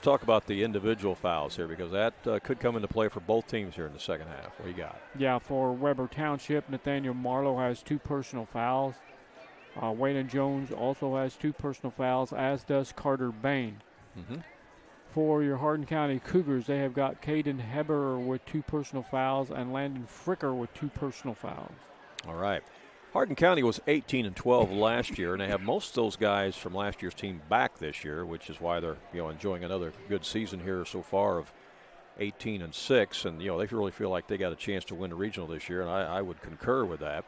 talk about the individual fouls here, because that could come into play for both teams here in the second half. What do you got? Yeah, for Weber Township, Nathaniel Marlowe has 2 personal fouls. Waylon Jones also has 2 personal fouls, as does Carter Bain. Mm-hmm. For your Hardin County Cougars, they have got Caden Heber with 2 personal fouls and Landon Fricker with 2 personal fouls. All right. Hardin County was 18-12 last year, and they have most of those guys from last year's team back this year, which is why they're enjoying another good season here so far of 18-6, and they really feel like they got a chance to win the regional this year, and I would concur with that.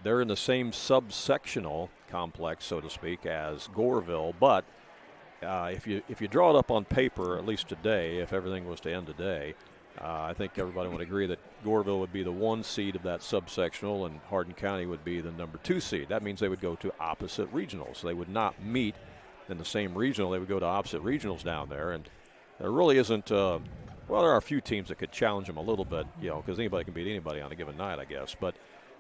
They're in the same subsectional complex, so to speak, as Goreville, but if you draw it up on paper, at least today, if everything was to end today, I think everybody would agree that Goreville would be the 1 seed of that subsectional, and Hardin County would be the number 2 seed. That means they would go to opposite regionals. They would not meet in the same regional. They would go to opposite regionals down there, and there really isn't. Well, there are a few teams that could challenge them a little bit, because anybody can beat anybody on a given night, I guess. But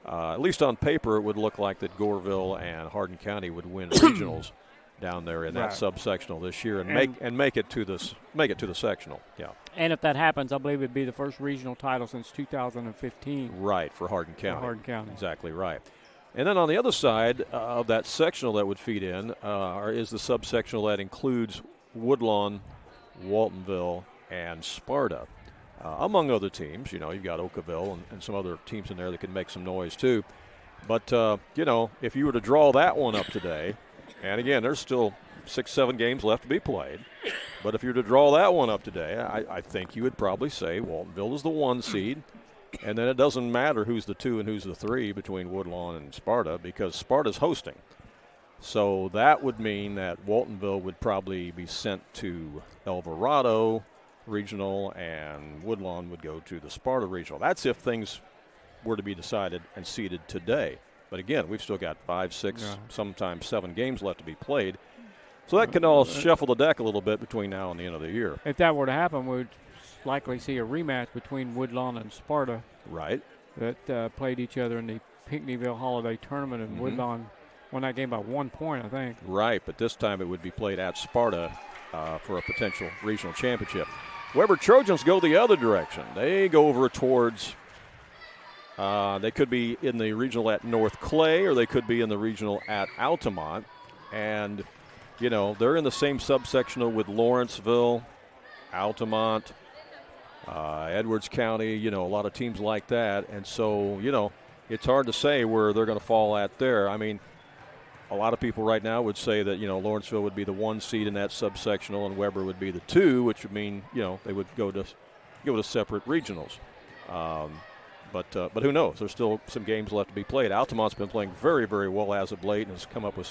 at least on paper, it would look like that Goreville and Hardin County would win regionals down there in that subsectional this year, and make it to the sectional. Yeah. And if that happens, I believe it'd be the first regional title since 2015. Right, for Hardin County. For Hardin County. Exactly right. And then on the other side of that sectional that would feed in is the subsectional that includes Woodlawn, Waltonville, and Sparta. Among other teams, you've got Oakville and some other teams in there that can make some noise too. But, if you were to draw that one up today, and again, there's still 6-7 games left to be played. But if you were to draw that one up today, I think you would probably say Waltonville is the 1 seed. And then it doesn't matter who's the 2 and who's the 3 between Woodlawn and Sparta, because Sparta's hosting. So that would mean that Waltonville would probably be sent to Alvarado Regional, and Woodlawn would go to the Sparta Regional. That's if things were to be decided and seeded today. But again, we've still got 5, 6, sometimes 7 games left to be played. So that can all shuffle the deck a little bit between now and the end of the year. If that were to happen, we'd likely see a rematch between Woodlawn and Sparta. Right. That played each other in the Pinckneyville Holiday Tournament, and Woodlawn won that game by 1 point, I think. Right, but this time it would be played at Sparta for a potential regional championship. Weber Trojans go the other direction. They go over towards they could be in the regional at North Clay, or they could be in the regional at Altamont. And, they're in the same subsectional with Lawrenceville, Altamont, Edwards County, a lot of teams like that. And so, it's hard to say where they're going to fall at there. I mean, a lot of people right now would say that, Lawrenceville would be the 1 seed in that subsectional and Weber would be the 2, which would mean, they would go to separate regionals. But who knows? There's still some games left to be played. Altamont's been playing very, very well as of late and has come up with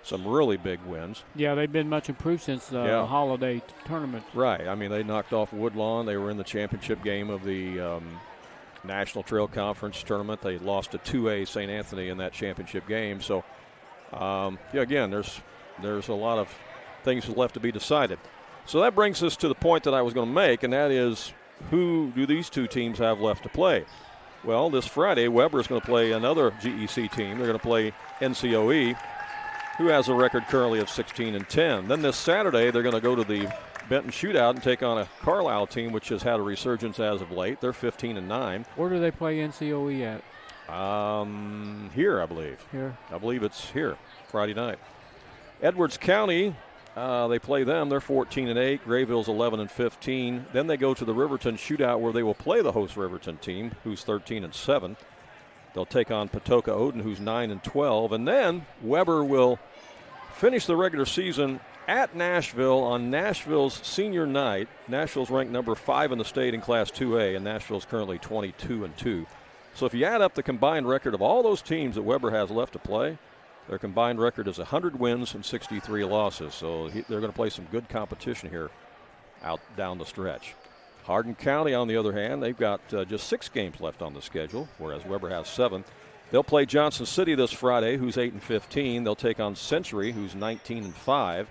some really big wins. Yeah, they've been much improved since the holiday tournament. Right. I mean, they knocked off Woodlawn. They were in the championship game of the National Trail Conference tournament. They lost to 2A St. Anthony in that championship game. So, again, there's a lot of things left to be decided. So that brings us to the point that I was going to make, and that is, who do these 2 teams have left to play? Well, this Friday, Weber is going to play another GEC team. They're going to play NCOE, who has a record currently of 16-10. Then this Saturday, they're going to go to the Benton Shootout and take on a Carlisle team, which has had a resurgence as of late. They're 15-9. Where do they play NCOE at? Here, I believe. Here? I believe it's here, Friday night. Edwards County, they play them. They're 14-8. Grayville's 11-15. Then they go to the Riverton Shootout, where they will play the host Riverton team, who's 13-7. They'll take on Patoka Odin, who's 9-12. And then Weber will finish the regular season at Nashville on Nashville's senior night. Nashville's ranked number 5 in the state in Class 2A, and Nashville's currently 22-2. So if you add up the combined record of all those teams that Weber has left to play, their combined record is 100 wins and 63 losses. So they're going to play some good competition here out down the stretch. Hardin County, on the other hand, they've got just 6 games left on the schedule, whereas Weber has 7. They'll play Johnson City this Friday, who's 8-15. They'll take on Century, who's 19-5.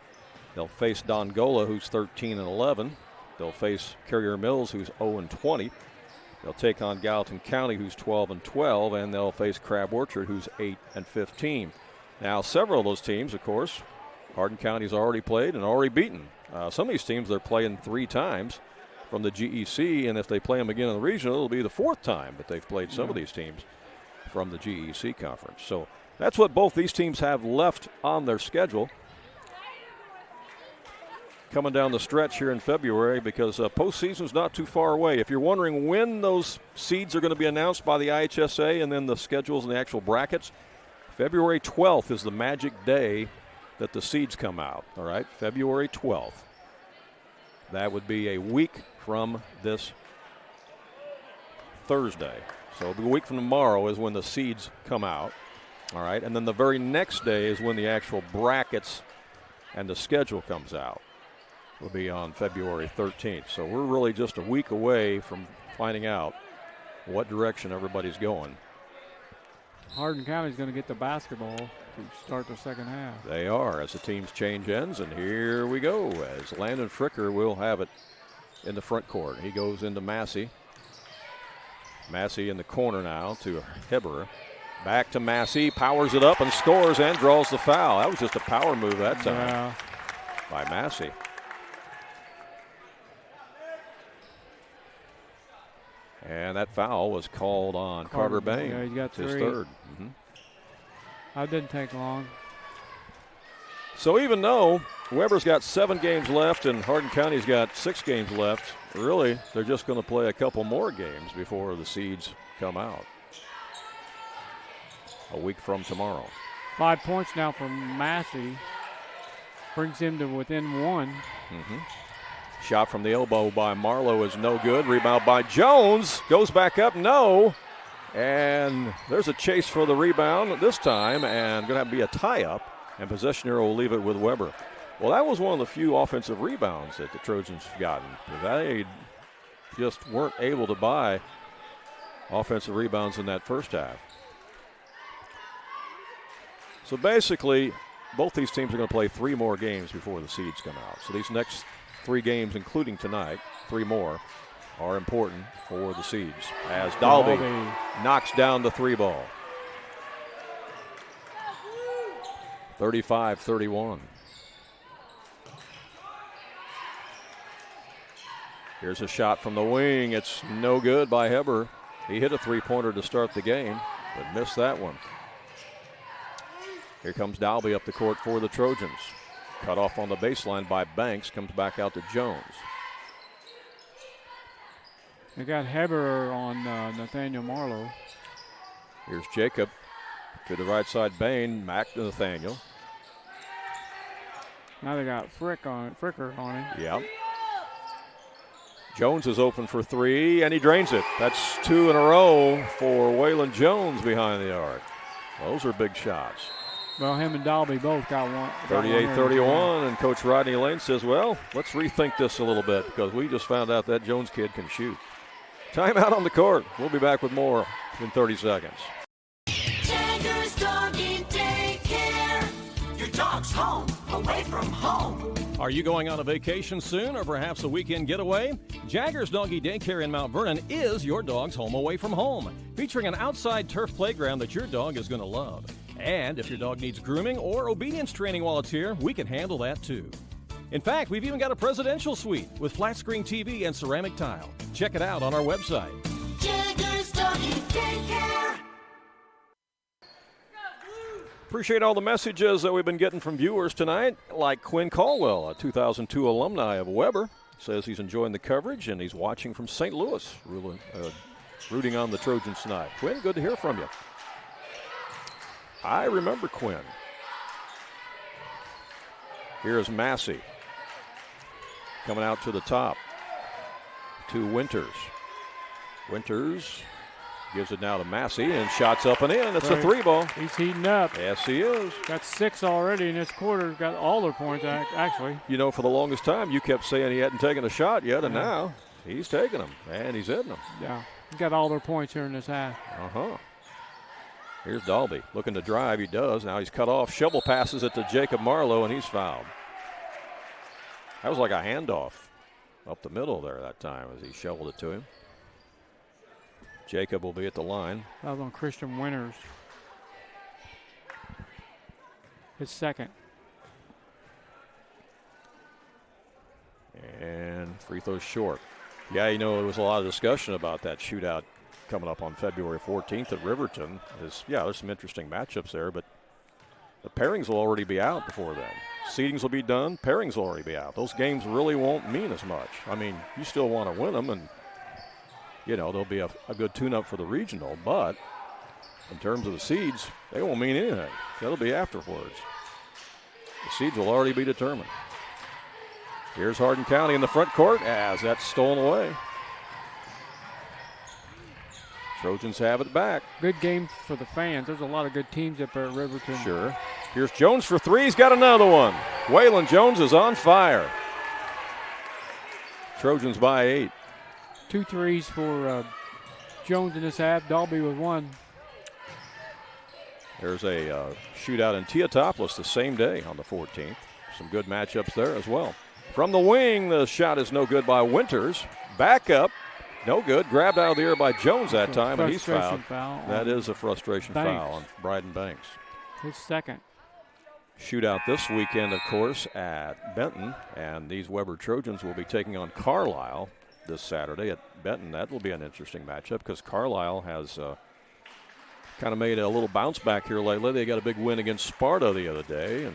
They'll face Dongola, who's 13-11. They'll face Carrier Mills, who's 0-20. They'll take on Gallatin County, who's 12-12, and they'll face Crab Orchard, who's 8-15. Now, several of those teams, of course, Hardin County's already played and already beaten. Some of these teams they're playing 3 times from the GEC, and if they play them again in the regional, it'll be the 4th time that they've played some of these teams from the GEC conference. So that's what both these teams have left on their schedule coming down the stretch here in February, because postseason's not too far away. If you're wondering when those seeds are going to be announced by the IHSA and then the schedules and the actual brackets, February 12th is the magic day that the seeds come out, all right? February 12th. That would be a week from this Thursday. So a week from tomorrow is when the seeds come out, all right? And then the very next day is when the actual brackets and the schedule comes out. Will be on February 13th. So we're really just a week away from finding out what direction everybody's going. Hardin County's going to get the basketball to start the second half. They are, as the teams change ends, and here we go, as Landon Fricker will have it in the front court. He goes into Massey. Massey in the corner now to Heber. Back to Massey, powers it up and scores and draws the foul. That was just a power move that time by Massey. And that foul was called on Carter Bain. Yeah, he got 3. His 3rd. That didn't take long. So even though Weber's got 7 games left and Hardin County's got 6 games left, really they're just going to play a couple more games before the seeds come out. A week from tomorrow. 5 points now from Massey. Brings him to within 1. Shot from the elbow by Marlowe is no good. Rebound by Jones. Goes back up, no. And there's a chase for the rebound this time, and going to have to be a tie-up. And possession here will leave it with Weber. Well, that was one of the few offensive rebounds that the Trojans have gotten. They just weren't able to buy offensive rebounds in that first half. So basically, both these teams are going to play 3 more games before the seeds come out. So these next 3 games, including tonight, 3 more, are important for the seeds. As Dalby knocks down the 3 ball. 35-31. Here's a shot from the wing. It's no good by Heber. He hit a 3-pointer to start the game, but missed that one. Here comes Dalby up the court for the Trojans. Cut off on the baseline by Banks. Comes back out to Jones. They got Heber on Nathaniel Marlowe. Here's Jacob to the right side. Bain back to Nathaniel. Now they got Fricker on him. Yep. Jones is open for 3, and he drains it. That's 2 in a row for Waylon Jones behind the arc. Those are big shots. Well, him and Dalby both got one. 38-31, and Coach Rodney Lane says, well, let's rethink this a little bit because we just found out that Jones kid can shoot. Timeout on the court. We'll be back with more in 30 seconds. Jagger's Doggy Daycare. Your dog's home, away from home. Are you going on a vacation soon or perhaps a weekend getaway? Jagger's Doggy Daycare in Mount Vernon is your dog's home away from home, featuring an outside turf playground that your dog is going to love. And if your dog needs grooming or obedience training while it's here, we can handle that too. In fact, we've even got a presidential suite with flat screen TV and ceramic tile. Check it out on our website. Jagger's Doggy Daycare. Appreciate all the messages that we've been getting from viewers tonight, like Quinn Caldwell, a 2002 alumni of Weber. Says he's enjoying the coverage and he's watching from St. Louis, rooting on the Trojans tonight. Quinn, good to hear from you. I remember Quinn. Here's Massey. Coming out to the top. To Winters. Winters gives it now to Massey and shots up and in. It's a 3-ball. He's heating up. Yes, he is. Got 6 already in this quarter. Got all their points, actually. You know, for the longest time, you kept saying he hadn't taken a shot yet, and now he's taking them, and he's hitting them. Yeah, he got all their points here in this half. Here's Dalby looking to drive. He does. Now he's cut off. Shovel passes it to Jacob Marlowe, and he's fouled. That was like a handoff up the middle there that time as he shoveled it to him. Jacob will be at the line. That was on Christian Winters. His second. And free throw short. Yeah, you know, there was a lot of discussion about that shootout coming up on February 14th at Riverton. There's some interesting matchups there, but the pairings will already be out before then. Seedings will be done. Pairings will already be out. Those games really won't mean as much. I mean, you still want to win them, and, you know, there'll be a good tune-up for the regional, but in terms of the seeds, they won't mean anything. That'll be afterwards. The seeds will already be determined. Here's Hardin County in the front court as that's stolen away. Trojans have it back. Good game for the fans. There's a lot of good teams up there at Riverton. Sure. Here's Jones for 3. He's got another one. Waylon Jones is on fire. Trojans by 8. 2 threes for Jones in this half. Dalby with 1. There's a shootout in Teotopolis the same day on the 14th. Some good matchups there as well. From the wing, the shot is no good by Winters. Back up. No good. Grabbed out of the air by Jones that time, and he's fouled. That is a frustration foul on Bryden Banks. His second. Shootout this weekend, of course, at Benton, and these Weber Trojans will be taking on Carlisle this Saturday at Benton. That will be an interesting matchup because Carlisle has kind of made a little bounce back here lately. They got a big win against Sparta the other day, and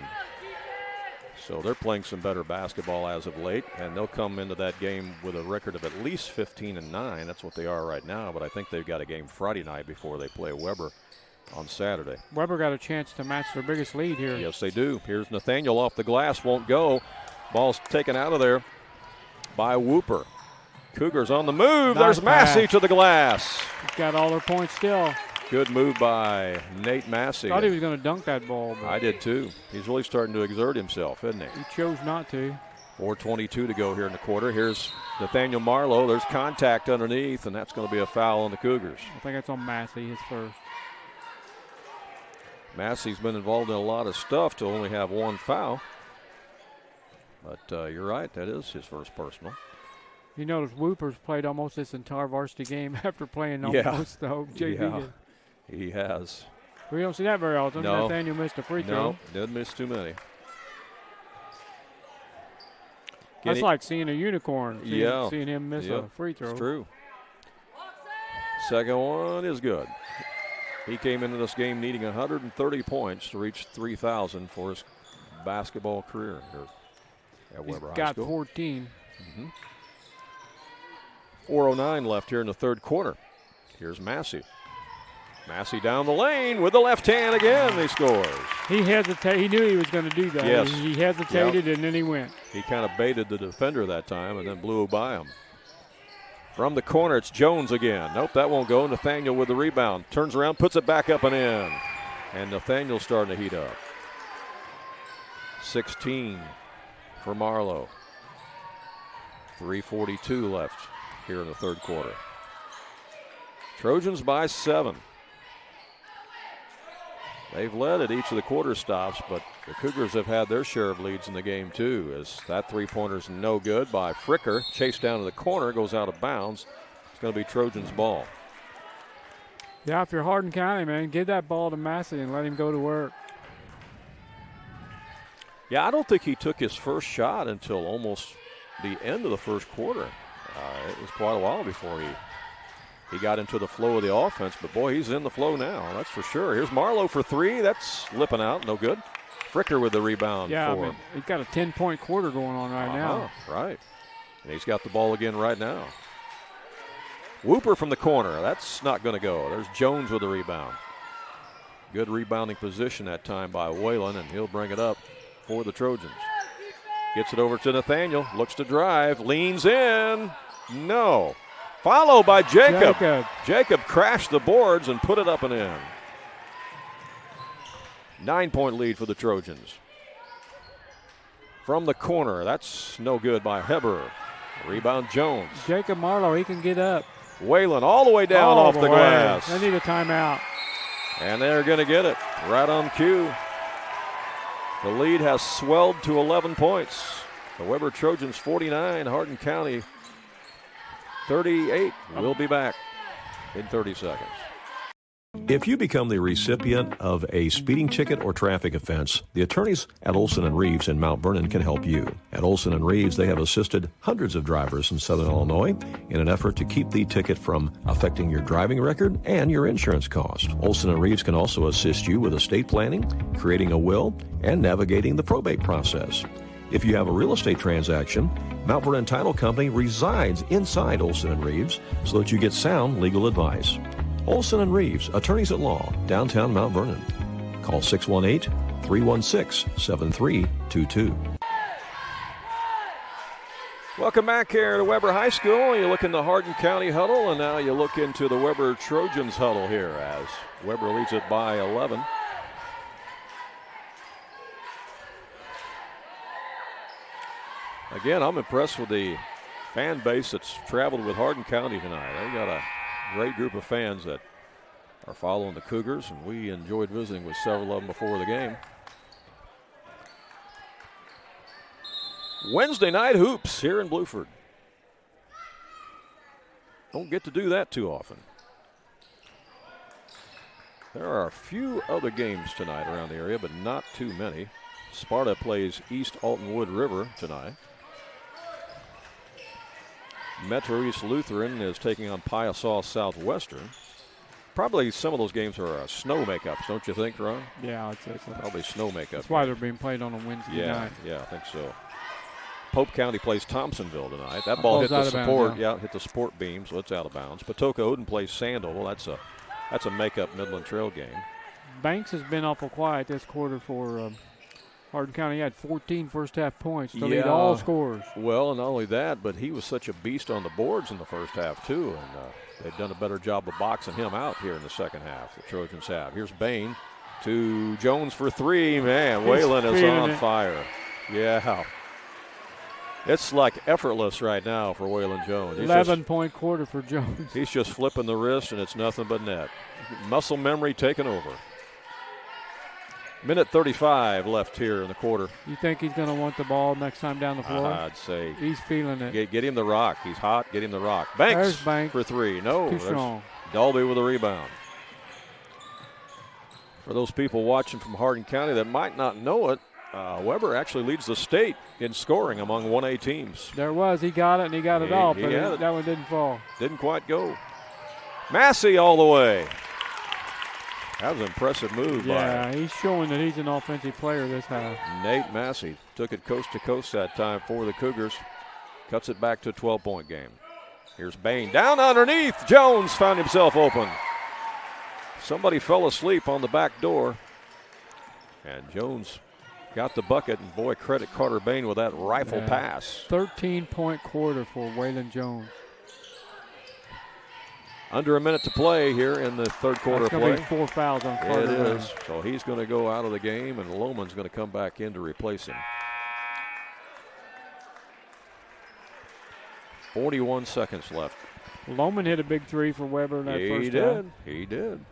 so they're playing some better basketball as of late, and they'll come into that game with a record of at least 15-9. That's what they are right now, but I think they've got a game Friday night before they play Weber on Saturday. Weber got a chance to match their biggest lead here. Yes, they do. Here's Nathaniel off the glass, won't go. Ball's taken out of there by Whooper. Cougars on the move. Nice There's Massey pass. to the glass. He's got all their points still. Good move by Nate Massey. Thought he was going to dunk that ball. But I did too. He's really starting to exert himself, isn't he? he chose not to. 4:22 to go here in the quarter. Here's Nathaniel Marlowe. There's contact underneath, and that's going to be a foul on the Cougars. I think that's on Massey, his first. Massey's been involved in a lot of stuff to only have 1 foul. But you're right, that is his first personal. You notice Whooper's played almost this entire varsity game after playing almost the whole JV. Yeah, he has. We don't see that very often. No. Nathaniel missed a free throw. No, didn't miss too many. That's like seeing a unicorn. Seeing him miss a free throw. It's true. Second one is good. He came into this game needing 130 points to reach 3,000 for his basketball career here at Weber High Got School. 14. 4:09 left here in the third quarter. Here's Massey. Massey down the lane with the left hand again. He scores. He hesitated. He knew he was going to do that. Yes. He hesitated, and then he went. He kind of baited the defender that time and then blew by him. From the corner, it's Jones again. Nope, that won't go. Nathaniel with the rebound. Turns around, puts it back up and in. And Nathaniel's starting to heat up. 16 for Marlowe. 3:42 left here in the third quarter. Trojans by 7. They've led at each of the quarter stops, but the Cougars have had their share of leads in the game too, as that three-pointer's no good by Fricker. Chased down to the corner, goes out of bounds. It's going to be Trojans' ball. Yeah, if you're Hardin County, man, give that ball to Massey and let him go to work. Yeah, I don't think he took his first shot until almost the end of the first quarter. It was quite a while before he got into the flow of the offense, but boy, he's in the flow now, that's for sure. Here's Marlowe for 3. That's slipping out, no good. Fricker with the rebound. Yeah, I mean, he's got a 10-point quarter going on right now. Right. And he's got the ball again right now. Whooper from the corner. That's not going to go. There's Jones with the rebound. Good rebounding position that time by Whalen, and he'll bring it up for the Trojans. Gets it over to Nathaniel. Looks to drive. Leans in. No. Followed by Jacob. Jacob crashed the boards and put it up and in. 9-point lead for the Trojans. From the corner. That's no good by Heber. Rebound Jones. Jacob Marlowe, he can get up. Whalen all the way down off the glass. They need a timeout. And they're going to get it right on cue. The lead has swelled to 11 points. The Weber Trojans 49, Hardin County 38. We'll be back in 30 seconds. If you become the recipient of a speeding ticket or traffic offense, the attorneys at Olson & Reeves in Mount Vernon can help you. At Olson & Reeves, they have assisted hundreds of drivers in Southern Illinois in an effort to keep the ticket from affecting your driving record and your insurance cost. Olson & Reeves can also assist you with estate planning, creating a will, and navigating the probate process. If you have a real estate transaction, Mount Vernon Title Company resides inside Olson & Reeves so that you get sound legal advice. Olson & Reeves, attorneys at law, downtown Mount Vernon. Call 618-316-7322. Welcome back here to Weber High School. You look in the Hardin County huddle, and now you look into the Weber Trojans huddle here as Weber leads it by 11. Again, I'm impressed with the fan base that's traveled with Hardin County tonight. They got a great group of fans that are following the Cougars, and we enjoyed visiting with several of them before the game. Wednesday night hoops here in Bluford. Don't get to do that too often. There are a few other games tonight around the area, but not too many. Sparta plays East Alton Wood River tonight. Metro East Lutheran is taking on Piasaw Southwestern. Probably some of those games are snow makeups, don't you think, Ron? Yeah, I'd say so. Probably snow makeups. That's why they're being played on a Wednesday night. Yeah, I think so. Pope County plays Thompsonville tonight. That ball hit the support. Hit the support beam, so it's out of bounds. Patoka Odin plays Sandal. Well, that's a makeup Midland Trail game. Banks has been awful quiet this quarter for Hardin County. He had 14 first-half points to lead all scores. Well, and not only that, but he was such a beast on the boards in the first half, too, and they've done a better job of boxing him out here in the second half, the Trojans have. Here's Bain to Jones for three. Man, Whalen is on fire. Yeah. It's like effortless right now for Whalen Jones. 11-point quarter for Jones. He's just flipping the wrist, and it's nothing but net. Muscle memory taking over. Minute 35 left here in the quarter. You think he's going to want the ball next time down the floor? I'd say. He's feeling it. Get him the rock. He's hot. Get him the rock. Banks for three. No. Too strong. Dalby with a rebound. For those people watching from Hardin County that might not know it, Weber actually leads the state in scoring among 1A teams. There was. He got it, and he got it off, but that one didn't fall. Didn't quite go. Massey all the way. That was an impressive move by him. Yeah, he's showing that he's an offensive player this half. Nate Massey took it coast to coast that time for the Cougars. Cuts it back to a 12-point game. Here's Bain. Down underneath. Jones found himself open. Somebody fell asleep on the back door. And Jones got the bucket. And boy, credit Carter Bain with that rifle pass. 13-point quarter for Waylon Jones. Under a minute to play here in the third quarter of play. That's going to be 4 fouls on Carter. It is. So he's going to go out of the game, and Lohman's going to come back in to replace him. 41 seconds left. Lohman hit a big three for Weber in that first half. He did.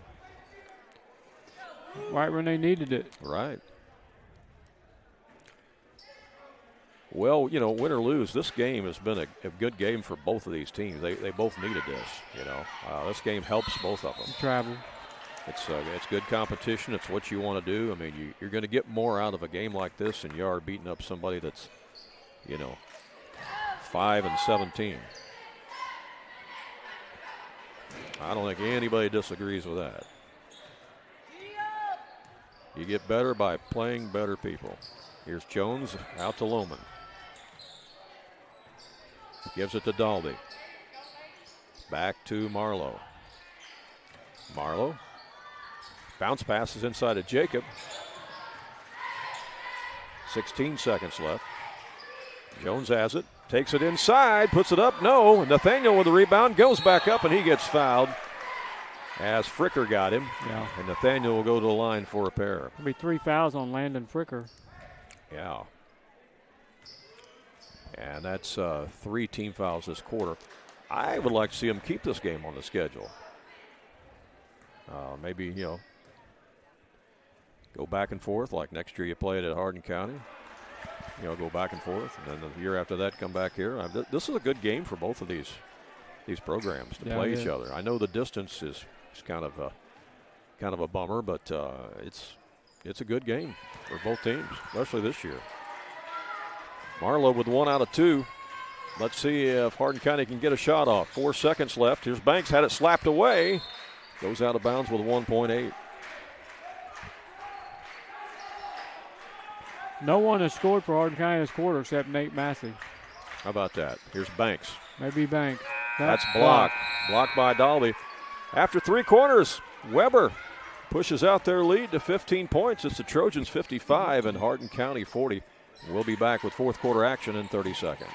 Right when they needed it. Right. Well, you know, win or lose, this game has been a good game for both of these teams. They both needed this, you know. This game helps both of them. Travel. It's good competition. It's what you want to do. I mean, you're going to get more out of a game like this than you are beating up somebody that's, you know, 5-17. I don't think anybody disagrees with that. You get better by playing better people. Here's Jones out to Lohman. Gives it to Dalby. Back to Marlowe. Marlowe. Bounce passes inside of Jacob. 16 seconds left. Jones has it, takes it inside, puts it up, no. Nathaniel with the rebound, goes back up, and he gets fouled as Fricker got him. Yeah. And Nathaniel will go to the line for a pair. There'll be 3 fouls on Landon Fricker. Yeah. And that's 3 team fouls this quarter. I would like to see him keep this game on the schedule. Maybe, go back and forth like next year you play it at Hardin County. Go back and forth, and then the year after that come back here. This is a good game for both of these programs to play each other. I know the distance is kind of a bummer, but it's a good game for both teams, especially this year. Marlowe with 1 out of 2. Let's see if Hardin County can get a shot off. 4 seconds left. Here's Banks, had it slapped away. Goes out of bounds with 1.8. No one has scored for Hardin County this quarter except Nate Massey. How about that? Here's Banks. Maybe Banks. That's blocked. Blocked by Dalby. After 3 quarters, Weber pushes out their lead to 15 points. It's the Trojans 55 and Hardin County 40. We'll be back with fourth quarter action in 30 seconds.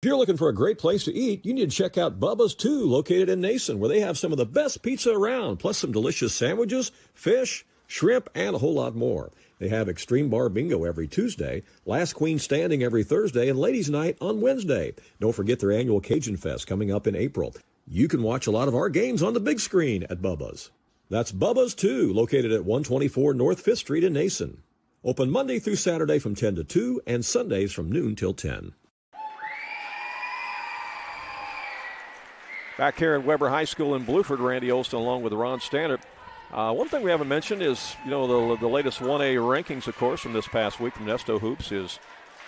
If you're looking for a great place to eat, you need to check out Bubba's 2, located in Nason, where they have some of the best pizza around, plus some delicious sandwiches, fish, shrimp, and a whole lot more. They have Extreme Bar Bingo every Tuesday, Last Queen Standing every Thursday, and Ladies Night on Wednesday. Don't forget their annual Cajun Fest coming up in April. You can watch a lot of our games on the big screen at Bubba's. That's Bubba's 2, located at 124 North 5th Street in Nason. Open Monday through Saturday from 10 to 2 and Sundays from noon till 10. Back here at Weber High School in Bluford, Randy Olson along with Ron Stannard. One thing we haven't mentioned is, the latest 1A rankings, of course, from this past week from Nesto Hoops is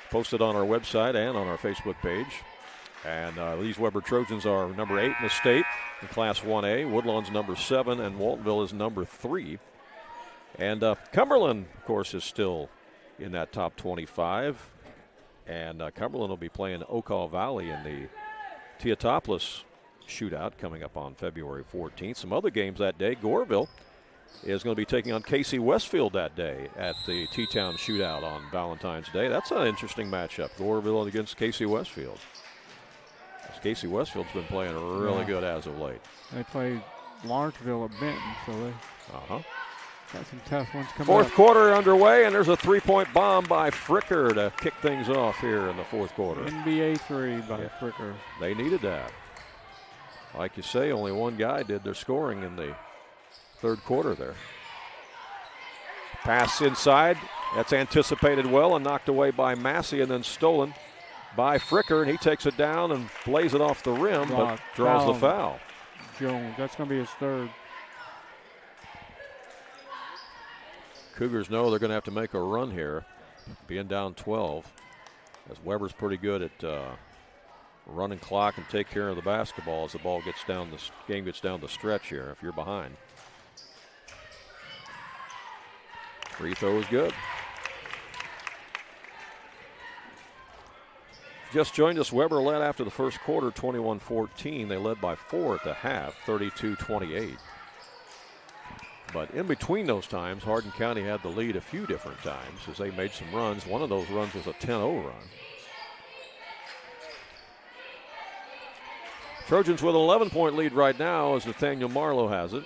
posted on our website and on our Facebook page. And these Weber Trojans are number 8 in the state in Class 1A. Woodlawn's number 7, and Waltonville is number 3. And Cumberland, of course, is still in that top 25. And Cumberland will be playing Okaw Valley in the Teotopolis shootout coming up on February 14th. Some other games that day. Goreville is going to be taking on Casey Westfield that day at the T-Town shootout on Valentine's Day. That's an interesting matchup, Goreville against Casey Westfield. Casey Westfield's been playing really good as of late. They played Lawrenceville at Benton, so they got some tough ones coming Fourth up. quarter underway, and there's a 3-point bomb by Fricker to kick things off here in the fourth quarter. NBA 3 by Fricker. They needed that. Like you say, only one guy did their scoring in the third quarter there. Pass inside. That's anticipated well and knocked away by Massey and then stolen by Fricker, and he takes it down and plays it off the rim, but draws the foul. Jones, that's going to be his third. Cougars know they're going to have to make a run here, being down 12, as Weber's pretty good at running clock and take care of the basketball as the ball gets down, the game gets down the stretch here if you're behind. Free throw is good. Just joined us, Weber led after the first quarter, 21-14. They led by 4 at the half, 32-28. But in between those times, Hardin County had the lead a few different times as they made some runs. One of those runs was a 10-0 run. Trojans with an 11-point lead right now as Nathaniel Marlowe has it.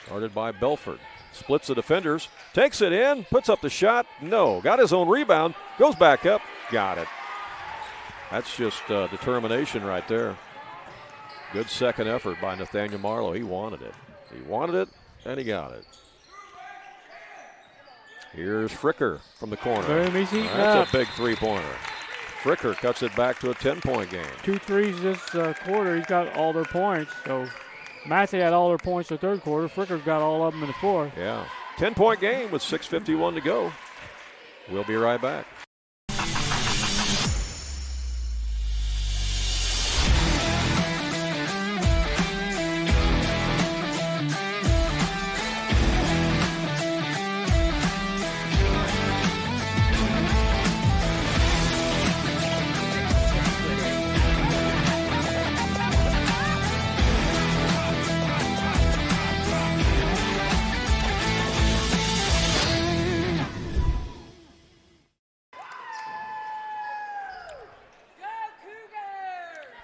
Guarded by Belford. Splits the defenders, takes it in, puts up the shot. No, got his own rebound, goes back up, got it. That's just determination right there. Good second effort by Nathaniel Marlowe. He wanted it. He wanted it, and he got it. Here's Fricker from the corner. That's a big three-pointer. Fricker cuts it back to a 10-point game. 2 threes this quarter. He's got all their points. So Massey had all their points in the third quarter. Fricker's got all of them in the fourth. Yeah. 10-point game with 6:51 to go. We'll be right back.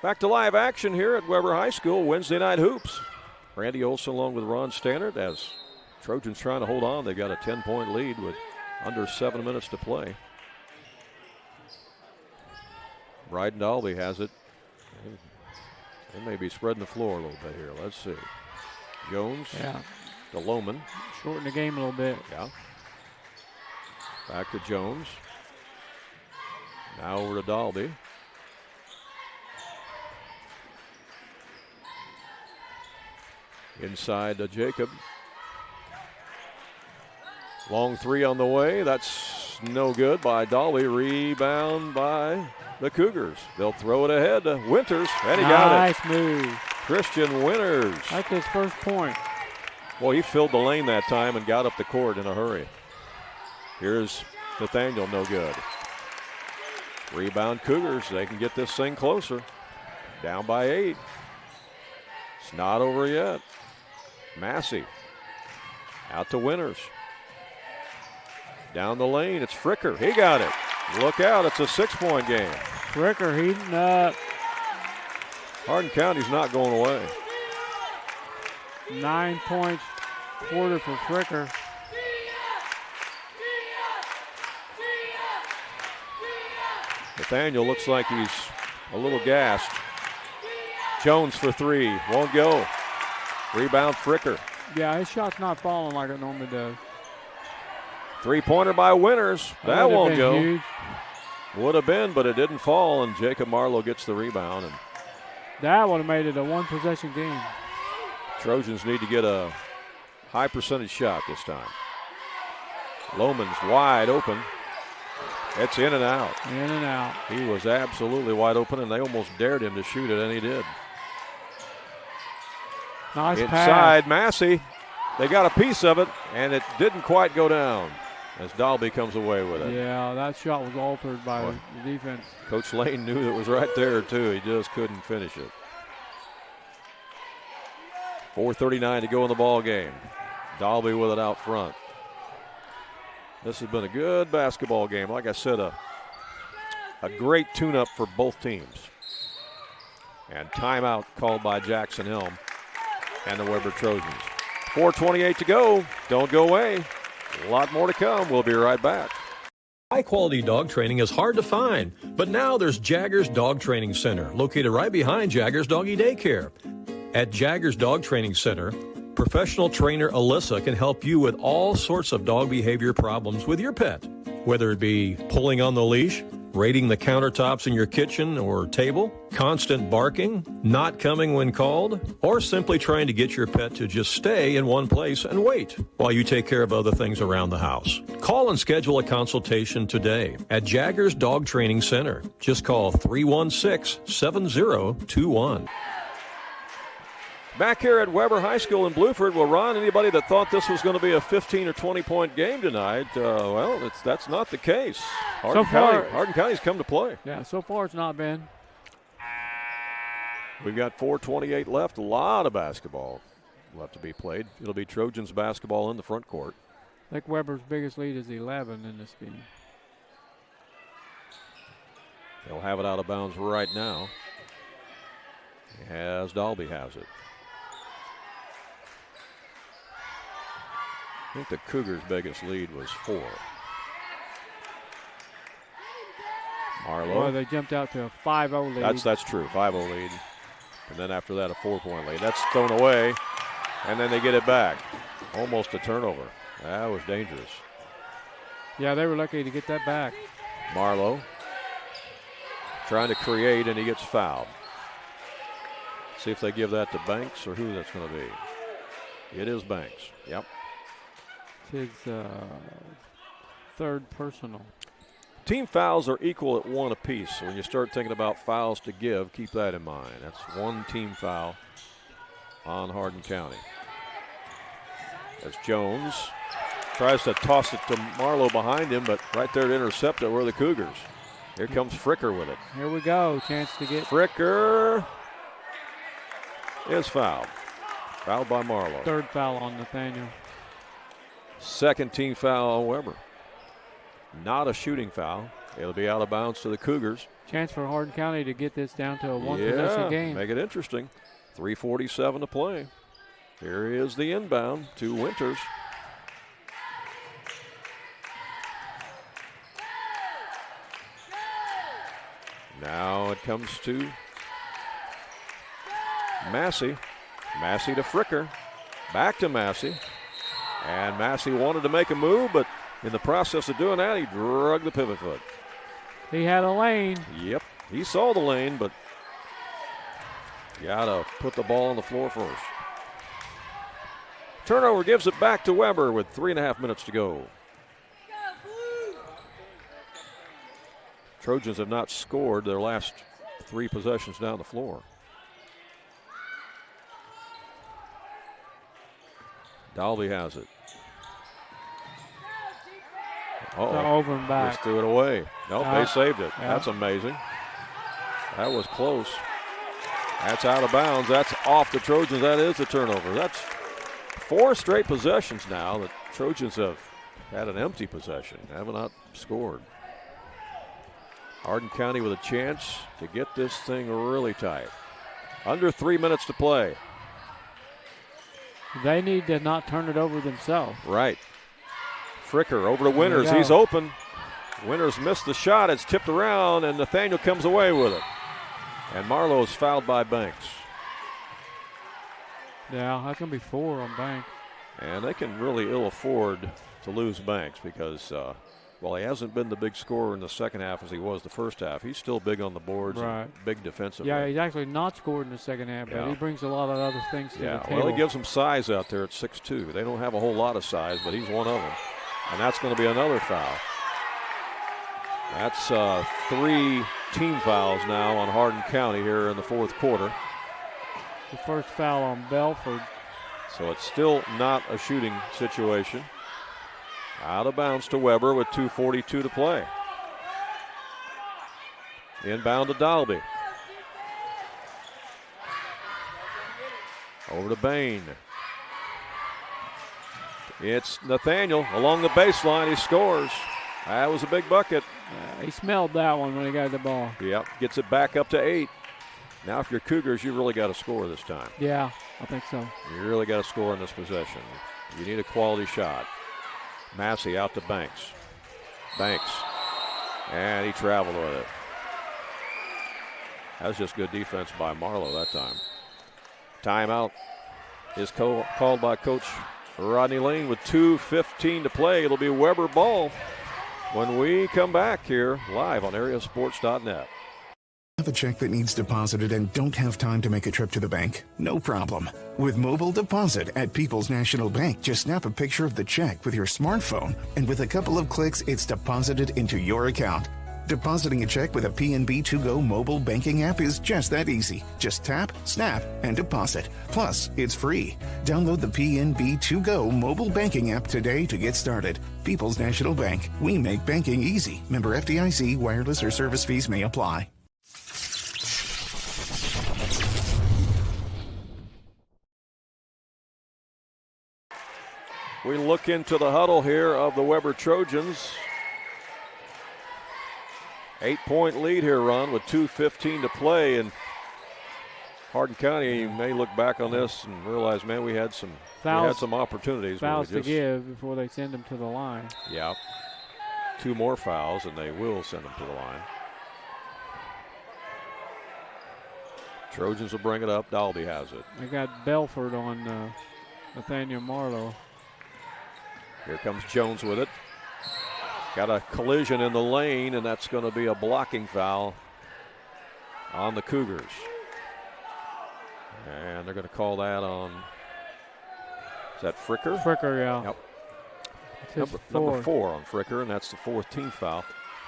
Back to live action here at Weber High School, Wednesday night hoops. Randy Olson along with Ron Stannard as Trojans trying to hold on. They've got a 10-point lead with under 7 minutes to play. Bryden Dalby has it. They may be spreading the floor a little bit here. Let's see. Jones to Lohman. Shorten the game a little bit. Yeah. Back to Jones. Now over to Dalby. Inside to Jacob. Long three on the way. That's no good by Dalby. Rebound by the Cougars. They'll throw it ahead to Winters, and he got it. Nice move. Christian Winters. That's his first point. Well, he filled the lane that time and got up the court in a hurry. Here's Nathaniel, no good. Rebound Cougars. They can get this thing closer. Down by 8. It's not over yet. Massey out to Winters. Down the lane, it's Fricker. He got it. Look out, it's a 6-point game. Fricker heating up. Hardin County's not going away. 9 points, quarter for Fricker. Nathaniel looks like he's a little gassed. Jones for 3, won't go. Rebound Fricker. Yeah, his shot's not falling like it normally does. 3-pointer by Winters. That would've won't been go. huge. Would have been, but it didn't fall, and Jacob Marlowe gets the rebound. And That would have made it a one-possession game. Trojans need to get a high percentage shot this time. Lohman's wide open. It's in and out. In and out. He was absolutely wide open, and they almost dared him to shoot it, and he did. Nice Inside pass. Massey. They got a piece of it, and it didn't quite go down as Dalby comes away with it. Yeah, that shot was altered by the defense. Coach Lane knew it was right there, too. He just couldn't finish it. 4:39 to go in the ball game. Dalby with it out front. This has been a good basketball game. Like I said, a great tune-up for both teams. And timeout called by Jackson Helm and the Weber Trojans. 4:28 to go. Don't go away. A lot more to come. We'll be right back. High-quality dog training is hard to find, but now there's Jaggers Dog Training Center, located right behind Jaggers Doggy Daycare. At Jaggers Dog Training Center, professional trainer Alyssa can help you with all sorts of dog behavior problems with your pet, whether it be pulling on the leash, raiding the countertops in your kitchen or table, constant barking, not coming when called, or simply trying to get your pet to just stay in one place and wait while you take care of other things around the house. Call and schedule a consultation today at Jaggers Dog Training Center. Just call 316-7021. Back here at Weber High School in Bluford. Well, Ron, anybody that thought this was going to be a 15 or 20-point game tonight, that's not the case. Hardin County's come to play. Yeah, so far it's not been. We've got 4:28 left. A lot of basketball left to be played. It'll be Trojans basketball in the front court. I think Weber's biggest lead is 11 in this game. They'll have it out of bounds right now, as Dalby has it. I think the Cougars' biggest lead was 4. Marlowe. Well, they jumped out to a 5-0 lead. That's true, 5-0 lead. And then after that, a 4-point lead. That's thrown away, and then they get it back. Almost a turnover. That was dangerous. Yeah, they were lucky to get that back. Marlowe trying to create, and he gets fouled. See if they give that to Banks or who that's going to be. It is Banks. Yep. His third personal. Team fouls are equal at 1 apiece. So when you start thinking about fouls to give, keep that in mind. That's 1 team foul on Hardin County. As Jones tries to toss it to Marlowe behind him, but right there to intercept it were the Cougars. Here comes Fricker with it. Here we go. Chance to get. Fricker is fouled. Fouled by Marlowe. Third foul on Nathaniel. Second team foul on Weber. Not a shooting foul. It'll be out of bounds to the Cougars. Chance for Hardin County to get this down to a one-possession game. Make it interesting. 3:47 to play. Here is the inbound to Winters. Now it comes to Massey. Massey to Fricker. Back to Massey. And Massey wanted to make a move, but in the process of doing that, he drug the pivot foot. He had a lane. Yep, he saw the lane, but you got to put the ball on the floor first. Turnover gives it back to Weber with 3.5 minutes to go. Trojans have not scored their last 3 possessions down the floor. Dalby has it. Over and back. Just threw it away. Nope, they saved it. Yeah. That's amazing. That was close. That's out of bounds. That's off the Trojans. That is a turnover. That's 4 straight possessions now that Trojans have had an empty possession, have not scored. Hardin County with a chance to get this thing really tight. Under 3 minutes to play. They need to not turn it over themselves. Right. Fricker over to Winters. He's open. Winters missed the shot. It's tipped around, and Nathaniel comes away with it. And Marlowe is fouled by Banks. Yeah, that's going to be 4 on Banks. And they can really ill afford to lose Banks because, while he hasn't been the big scorer in the second half as he was the first half, he's still big on the boards and big defensively. Yeah, he's actually not scored in the second half, but he brings a lot of other things to the table. Well, he gives them size out there at 6'2". They don't have a whole lot of size, but he's one of them. And that's going to be another foul. That's 3 team fouls now on Hardin County here in the fourth quarter. The first foul on Bluford. So it's still not a shooting situation. Out of bounds to Weber with 2:42 to play. Inbound to Dalby. Over to Bain. It's Nathaniel along the baseline. He scores. That was a big bucket. He smelled that one when he got the ball. Yep, gets it back up to 8. Now if you're Cougars, you really got to score this time. Yeah, I think so. You really got to score in this possession. You need a quality shot. Massey out to Banks. Banks. And he traveled with it. That was just good defense by Marlowe that time. Timeout is called by Coach Rodney Lane with 2:15 to play. It'll be Weber ball when we come back here live on AreaSports.net. Have a check that needs deposited and don't have time to make a trip to the bank? No problem. With mobile deposit at People's National Bank, just snap a picture of the check with your smartphone, and with a couple of clicks, it's deposited into your account. Depositing a check with a PNB 2Go mobile banking app is just that easy. Just tap, snap, and deposit. Plus, it's free. Download the PNB 2Go mobile banking app today to get started. People's National Bank. We make banking easy. Member FDIC. Wireless or service fees may apply. We look into the huddle here of the Weber Trojans. 8-point lead here, Ron, with 2:15 to play. And Hardin County may look back on this and realize, man, we had some opportunities. Fouls to give before they send them to the line. Yeah. 2 more fouls, and they will send them to the line. Trojans will bring it up. Dalby has it. They got Bluford on Nathaniel Marlowe. Here comes Jones with it. Got a collision in the lane, and that's going to be a blocking foul on the Cougars. And they're going to call that on, is that Fricker? Fricker, yeah. Yep. Number 4 on Fricker, and that's the 4th team foul.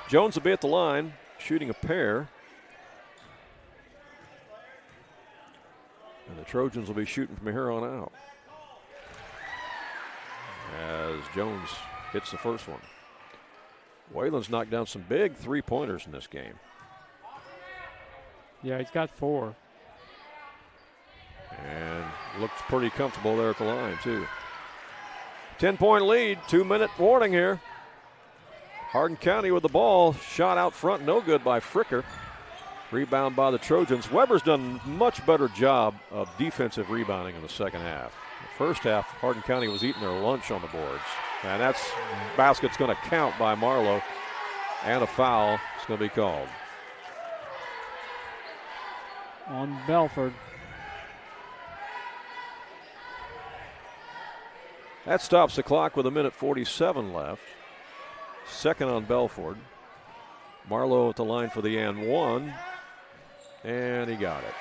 Jones will be at the line, shooting a pair. And the Trojans will be shooting from here on out. As Jones hits the first one. Wayland's knocked down some big 3-pointers in this game. Yeah, he's got 4. And looks pretty comfortable there at the line, too. 10-point lead, 2-minute warning here. Hardin County with the ball. Shot out front, no good by Fricker. Rebound by the Trojans. Weber's done a much better job of defensive rebounding in the second half. The first half, Hardin County was eating their lunch on the boards. And that's basket's going to count by Marlowe. And a foul is going to be called. On Bluford. That stops the clock with 1:47 left. Second on Bluford. Marlowe at the line for the and one. And he got it.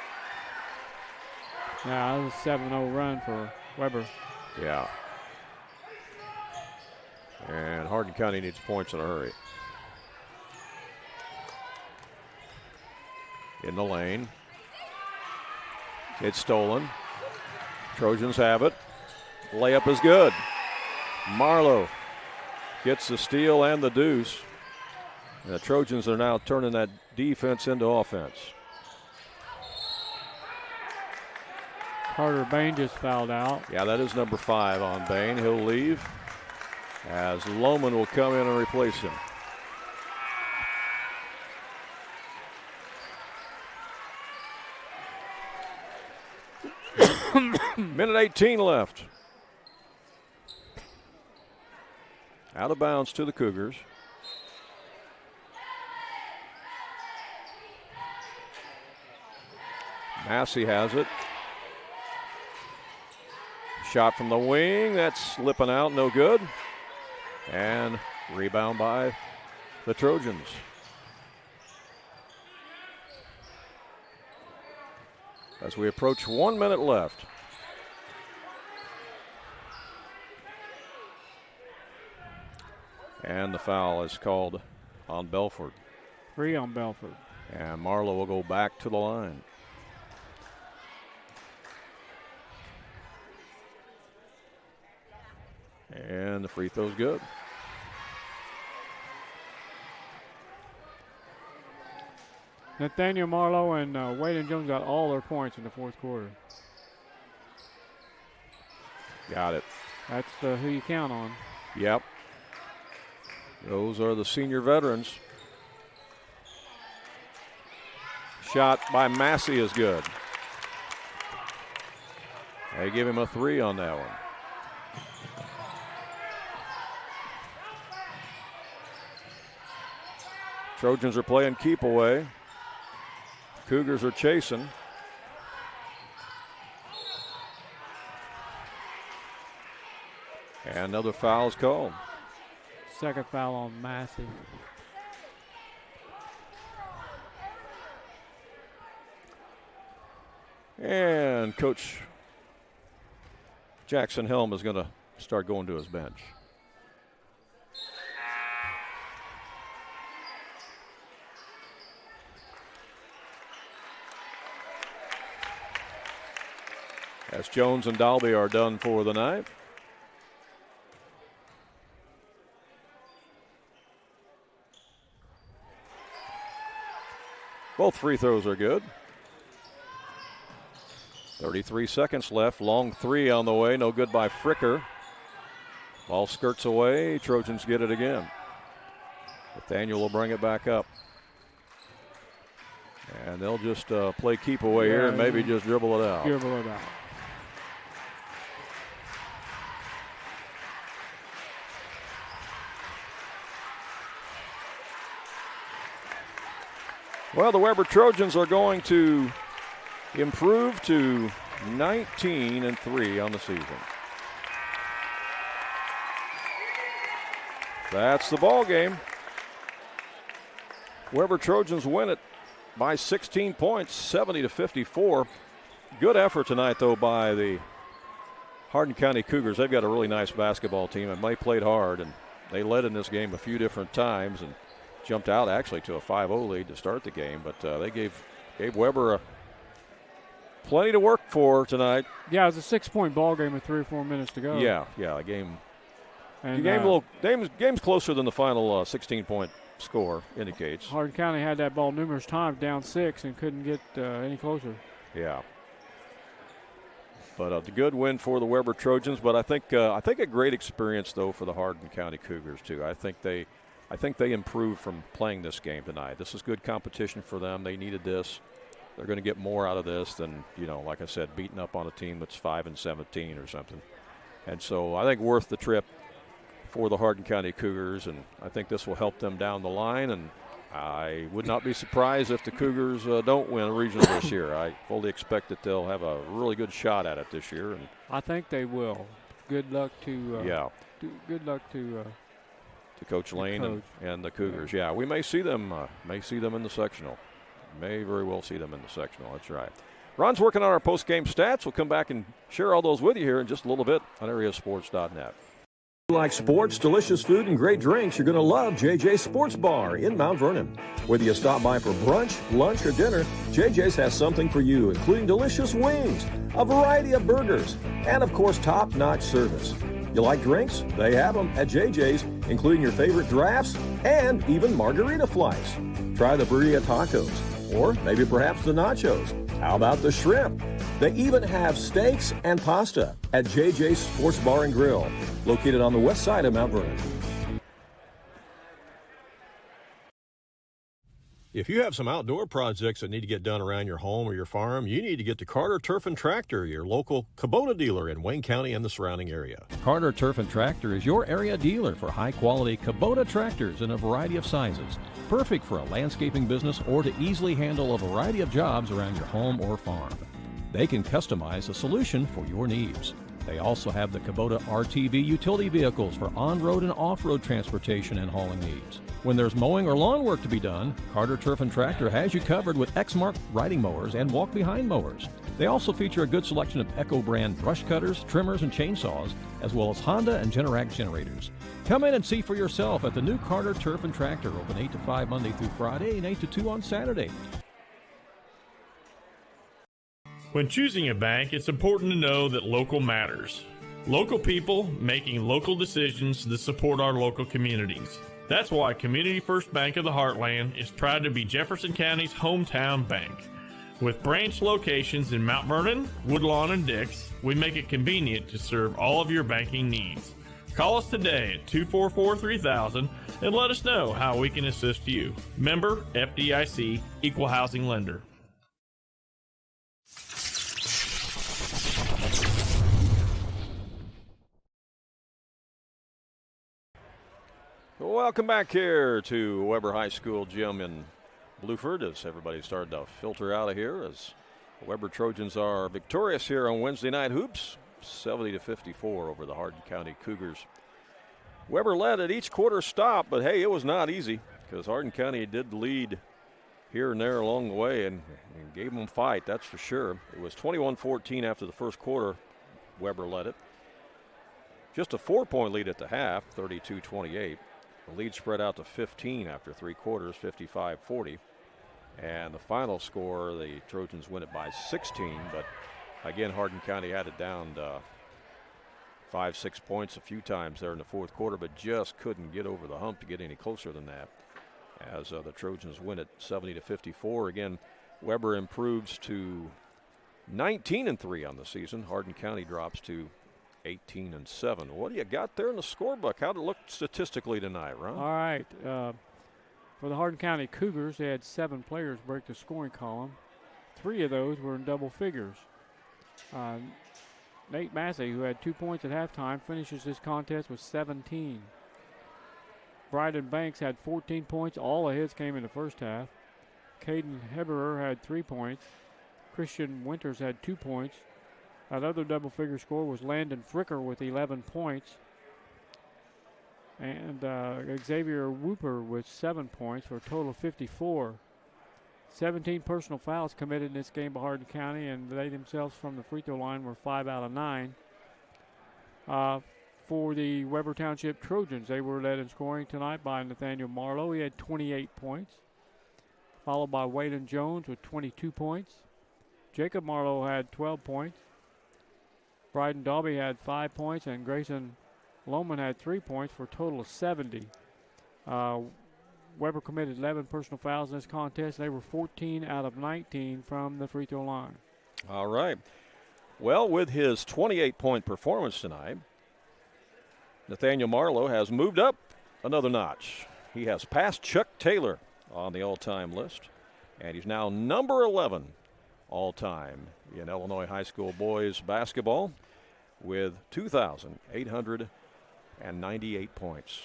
Yeah, that was a 7-0 run for Weber. Yeah. And Hardin County needs points in a hurry. In the lane. It's stolen. Trojans have it. Layup is good. Marlowe gets the steal and the deuce. And the Trojans are now turning that defense into offense. Carter Bain just fouled out. Yeah, that is number 5 on Bain. He'll leave as Lohman will come in and replace him. Minute 18 left. Out of bounds to the Cougars. Massey has it. Shot from the wing, that's slipping out, no good. And rebound by the Trojans. As we approach 1 minute left. And the foul is called on Bluford. 3 on Bluford. And Marlowe will go back to the line. And the free throw's good. Nathaniel Marlowe and Waden Jones got all their points in the fourth quarter. Got it. That's who you count on. Yep. Those are the senior veterans. Shot by Massey is good. They give him a 3 on that one. Trojans are playing keep away. Cougars are chasing. And another foul is called. Second foul on Massey. And Coach Jackson Helm is going to start going to his bench. As Jones and Dalby are done for the night. Both free throws are good. 33 seconds left. Long 3 on the way. No good by Fricker. Ball skirts away. Trojans get it again. Nathaniel will bring it back up. And they'll just play keep away here and maybe just dribble it out. Dribble it out. Well, the Weber Trojans are going to improve to 19-3 on the season. That's the ball game. Weber Trojans win it by 16 points, 70-54. Good effort tonight, though, by the Hardin County Cougars. They've got a really nice basketball team, and they played hard, and they led in this game a few different times and jumped out actually to a 5-0 lead to start the game, but they gave Weber plenty to work for tonight. Yeah, it was a 6-point ball game with 3 or 4 minutes to go. Yeah, a game. And game's closer than the final 16-point score indicates. Hardin County had that ball numerous times, down 6, and couldn't get any closer. Yeah. But a good win for the Weber Trojans. But I think a great experience though for the Hardin County Cougars too. I think they I think they improved from playing this game tonight. This is good competition for them. They needed this. They're going to get more out of this than, like I said, beating up on a team that's 5-17 or something. And so I think worth the trip for the Hardin County Cougars, and I think this will help them down the line. And I would not be surprised if the Cougars don't win a regional this year. I fully expect that they'll have a really good shot at it this year. And I think they will. Good luck to good luck to Coach Lane and the Cougars. Yeah, we may see them in the sectional. May very well see them in the sectional. That's right. Ron's working on our post-game stats. We'll come back and share all those with you here in just a little bit on AreaSports.net. If you like sports, delicious food, and great drinks, you're going to love JJ's Sports Bar in Mount Vernon. Whether you stop by for brunch, lunch, or dinner, JJ's has something for you, including delicious wings, a variety of burgers, and, of course, top-notch service. You like drinks? They have them at JJ's, including your favorite drafts and even margarita flights. Try the burrito tacos, or maybe perhaps the nachos. How about the shrimp? They even have steaks and pasta at JJ's Sports Bar and Grill, located on the west side of Mount Vernon. If you have some outdoor projects that need to get done around your home or your farm, you need to get to Carter Turf and Tractor, your local Kubota dealer in Wayne County and the surrounding area. Carter Turf and Tractor is your area dealer for high-quality Kubota tractors in a variety of sizes, perfect for a landscaping business or to easily handle a variety of jobs around your home or farm. They can customize a solution for your needs. They also have the Kubota RTV utility vehicles for on-road and off-road transportation and hauling needs. When there's mowing or lawn work to be done, Carter Turf and Tractor has you covered with Exmark riding mowers and walk-behind mowers. They also feature a good selection of Echo brand brush cutters, trimmers, and chainsaws, as well as Honda and Generac generators. Come in and see for yourself at the new Carter Turf and Tractor, open 8 to 5 Monday through Friday and 8 to 2 on Saturday. When choosing a bank, it's important to know that local matters. Local people making local decisions that support our local communities. That's why Community First Bank of the Heartland is proud to be Jefferson County's hometown bank. With branch locations in Mount Vernon, Woodlawn, and Dix, we make it convenient to serve all of your banking needs. Call us today at 244-3000 and let us know how we can assist you. Member FDIC, Equal Housing Lender. Welcome back here to Weber High School Gym in Bluford as everybody's started to filter out of here as the Weber Trojans are victorious here on Wednesday Night Hoops, 70-54 over the Hardin County Cougars. Weber led at each quarter stop, but hey, it was not easy because Hardin County did lead here and there along the way and gave them a fight, that's for sure. It was 21-14 after the first quarter. Weber led it. Just a 4-point lead at the half, 32-28. The lead spread out to 15 after 3 quarters, 55-40. And the final score, the Trojans win it by 16. But again, Hardin County had it down to 5-6 points a few times there in the fourth quarter, but just couldn't get over the hump to get any closer than that. As the Trojans win it 70-54. Again, Weber improves to 19-3 on the season. Hardin County drops to 18-7. What do you got there in the scorebook? How'd it look statistically tonight, Ron? All right. For the Hardin County Cougars, they had 7 players break the scoring column. 3 of those were in double figures. Nate Massey, who had 2 points at halftime, finishes this contest with 17. Bryden Banks had 14 points. All of his came in the first half. Caden Heberer had 3 points. Christian Winters had 2 points. Another double-figure score was Landon Fricker with 11 points. And Xavier Whooper with 7 points for a total of 54. 17 personal fouls committed in this game by Hardin County, and they themselves from the free throw line were 5 out of 9. For the Weber Township Trojans, they were led in scoring tonight by Nathaniel Marlowe. He had 28 points, followed by Waylon Jones with 22 points. Jacob Marlowe had 12 points. Bryden Dalby had 5 points, and Grayson Lohman had 3 points for a total of 70. Weber committed 11 personal fouls in this contest. They were 14 out of 19 from the free throw line. All right. Well, with his 28-point performance tonight, Nathaniel Marlowe has moved up another notch. he has passed Chuck Taylor on the all-time list, and he's now number 11 all-time in Illinois high school boys basketball with 2,898 points.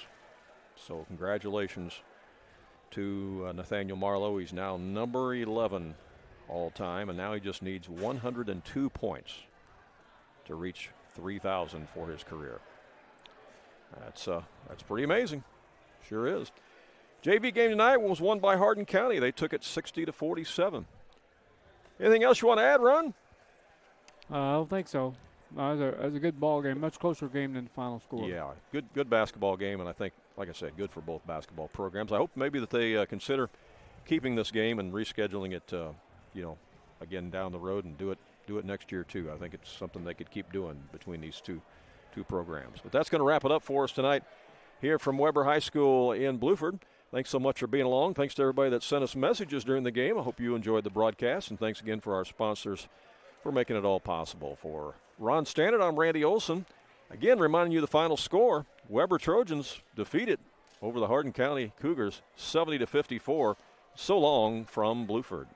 So congratulations to Nathaniel Marlowe. He's now number 11 all-time, and now he just needs 102 points to reach 3,000 for his career. That's pretty amazing. Sure is. JV game tonight was won by Hardin County. They took it 60-47. Anything else you want to add, Ron? I don't think so. It was a good ball game, much closer game than the final score. Yeah, good basketball game, and I think, like I said, good for both basketball programs. I hope maybe that they consider keeping this game and rescheduling it, again down the road, and do it next year too. I think it's something they could keep doing between these two programs. But that's going to wrap it up for us tonight here from Weber High School in Bluford. Thanks so much for being along. Thanks to everybody that sent us messages during the game. I hope you enjoyed the broadcast, and thanks again for our sponsors for making it all possible. For Ron Stannard, I'm Randy Olson. Again, reminding you the final score. Weber Trojans defeated over the Hardin County Cougars 70-54. So long from Bluford.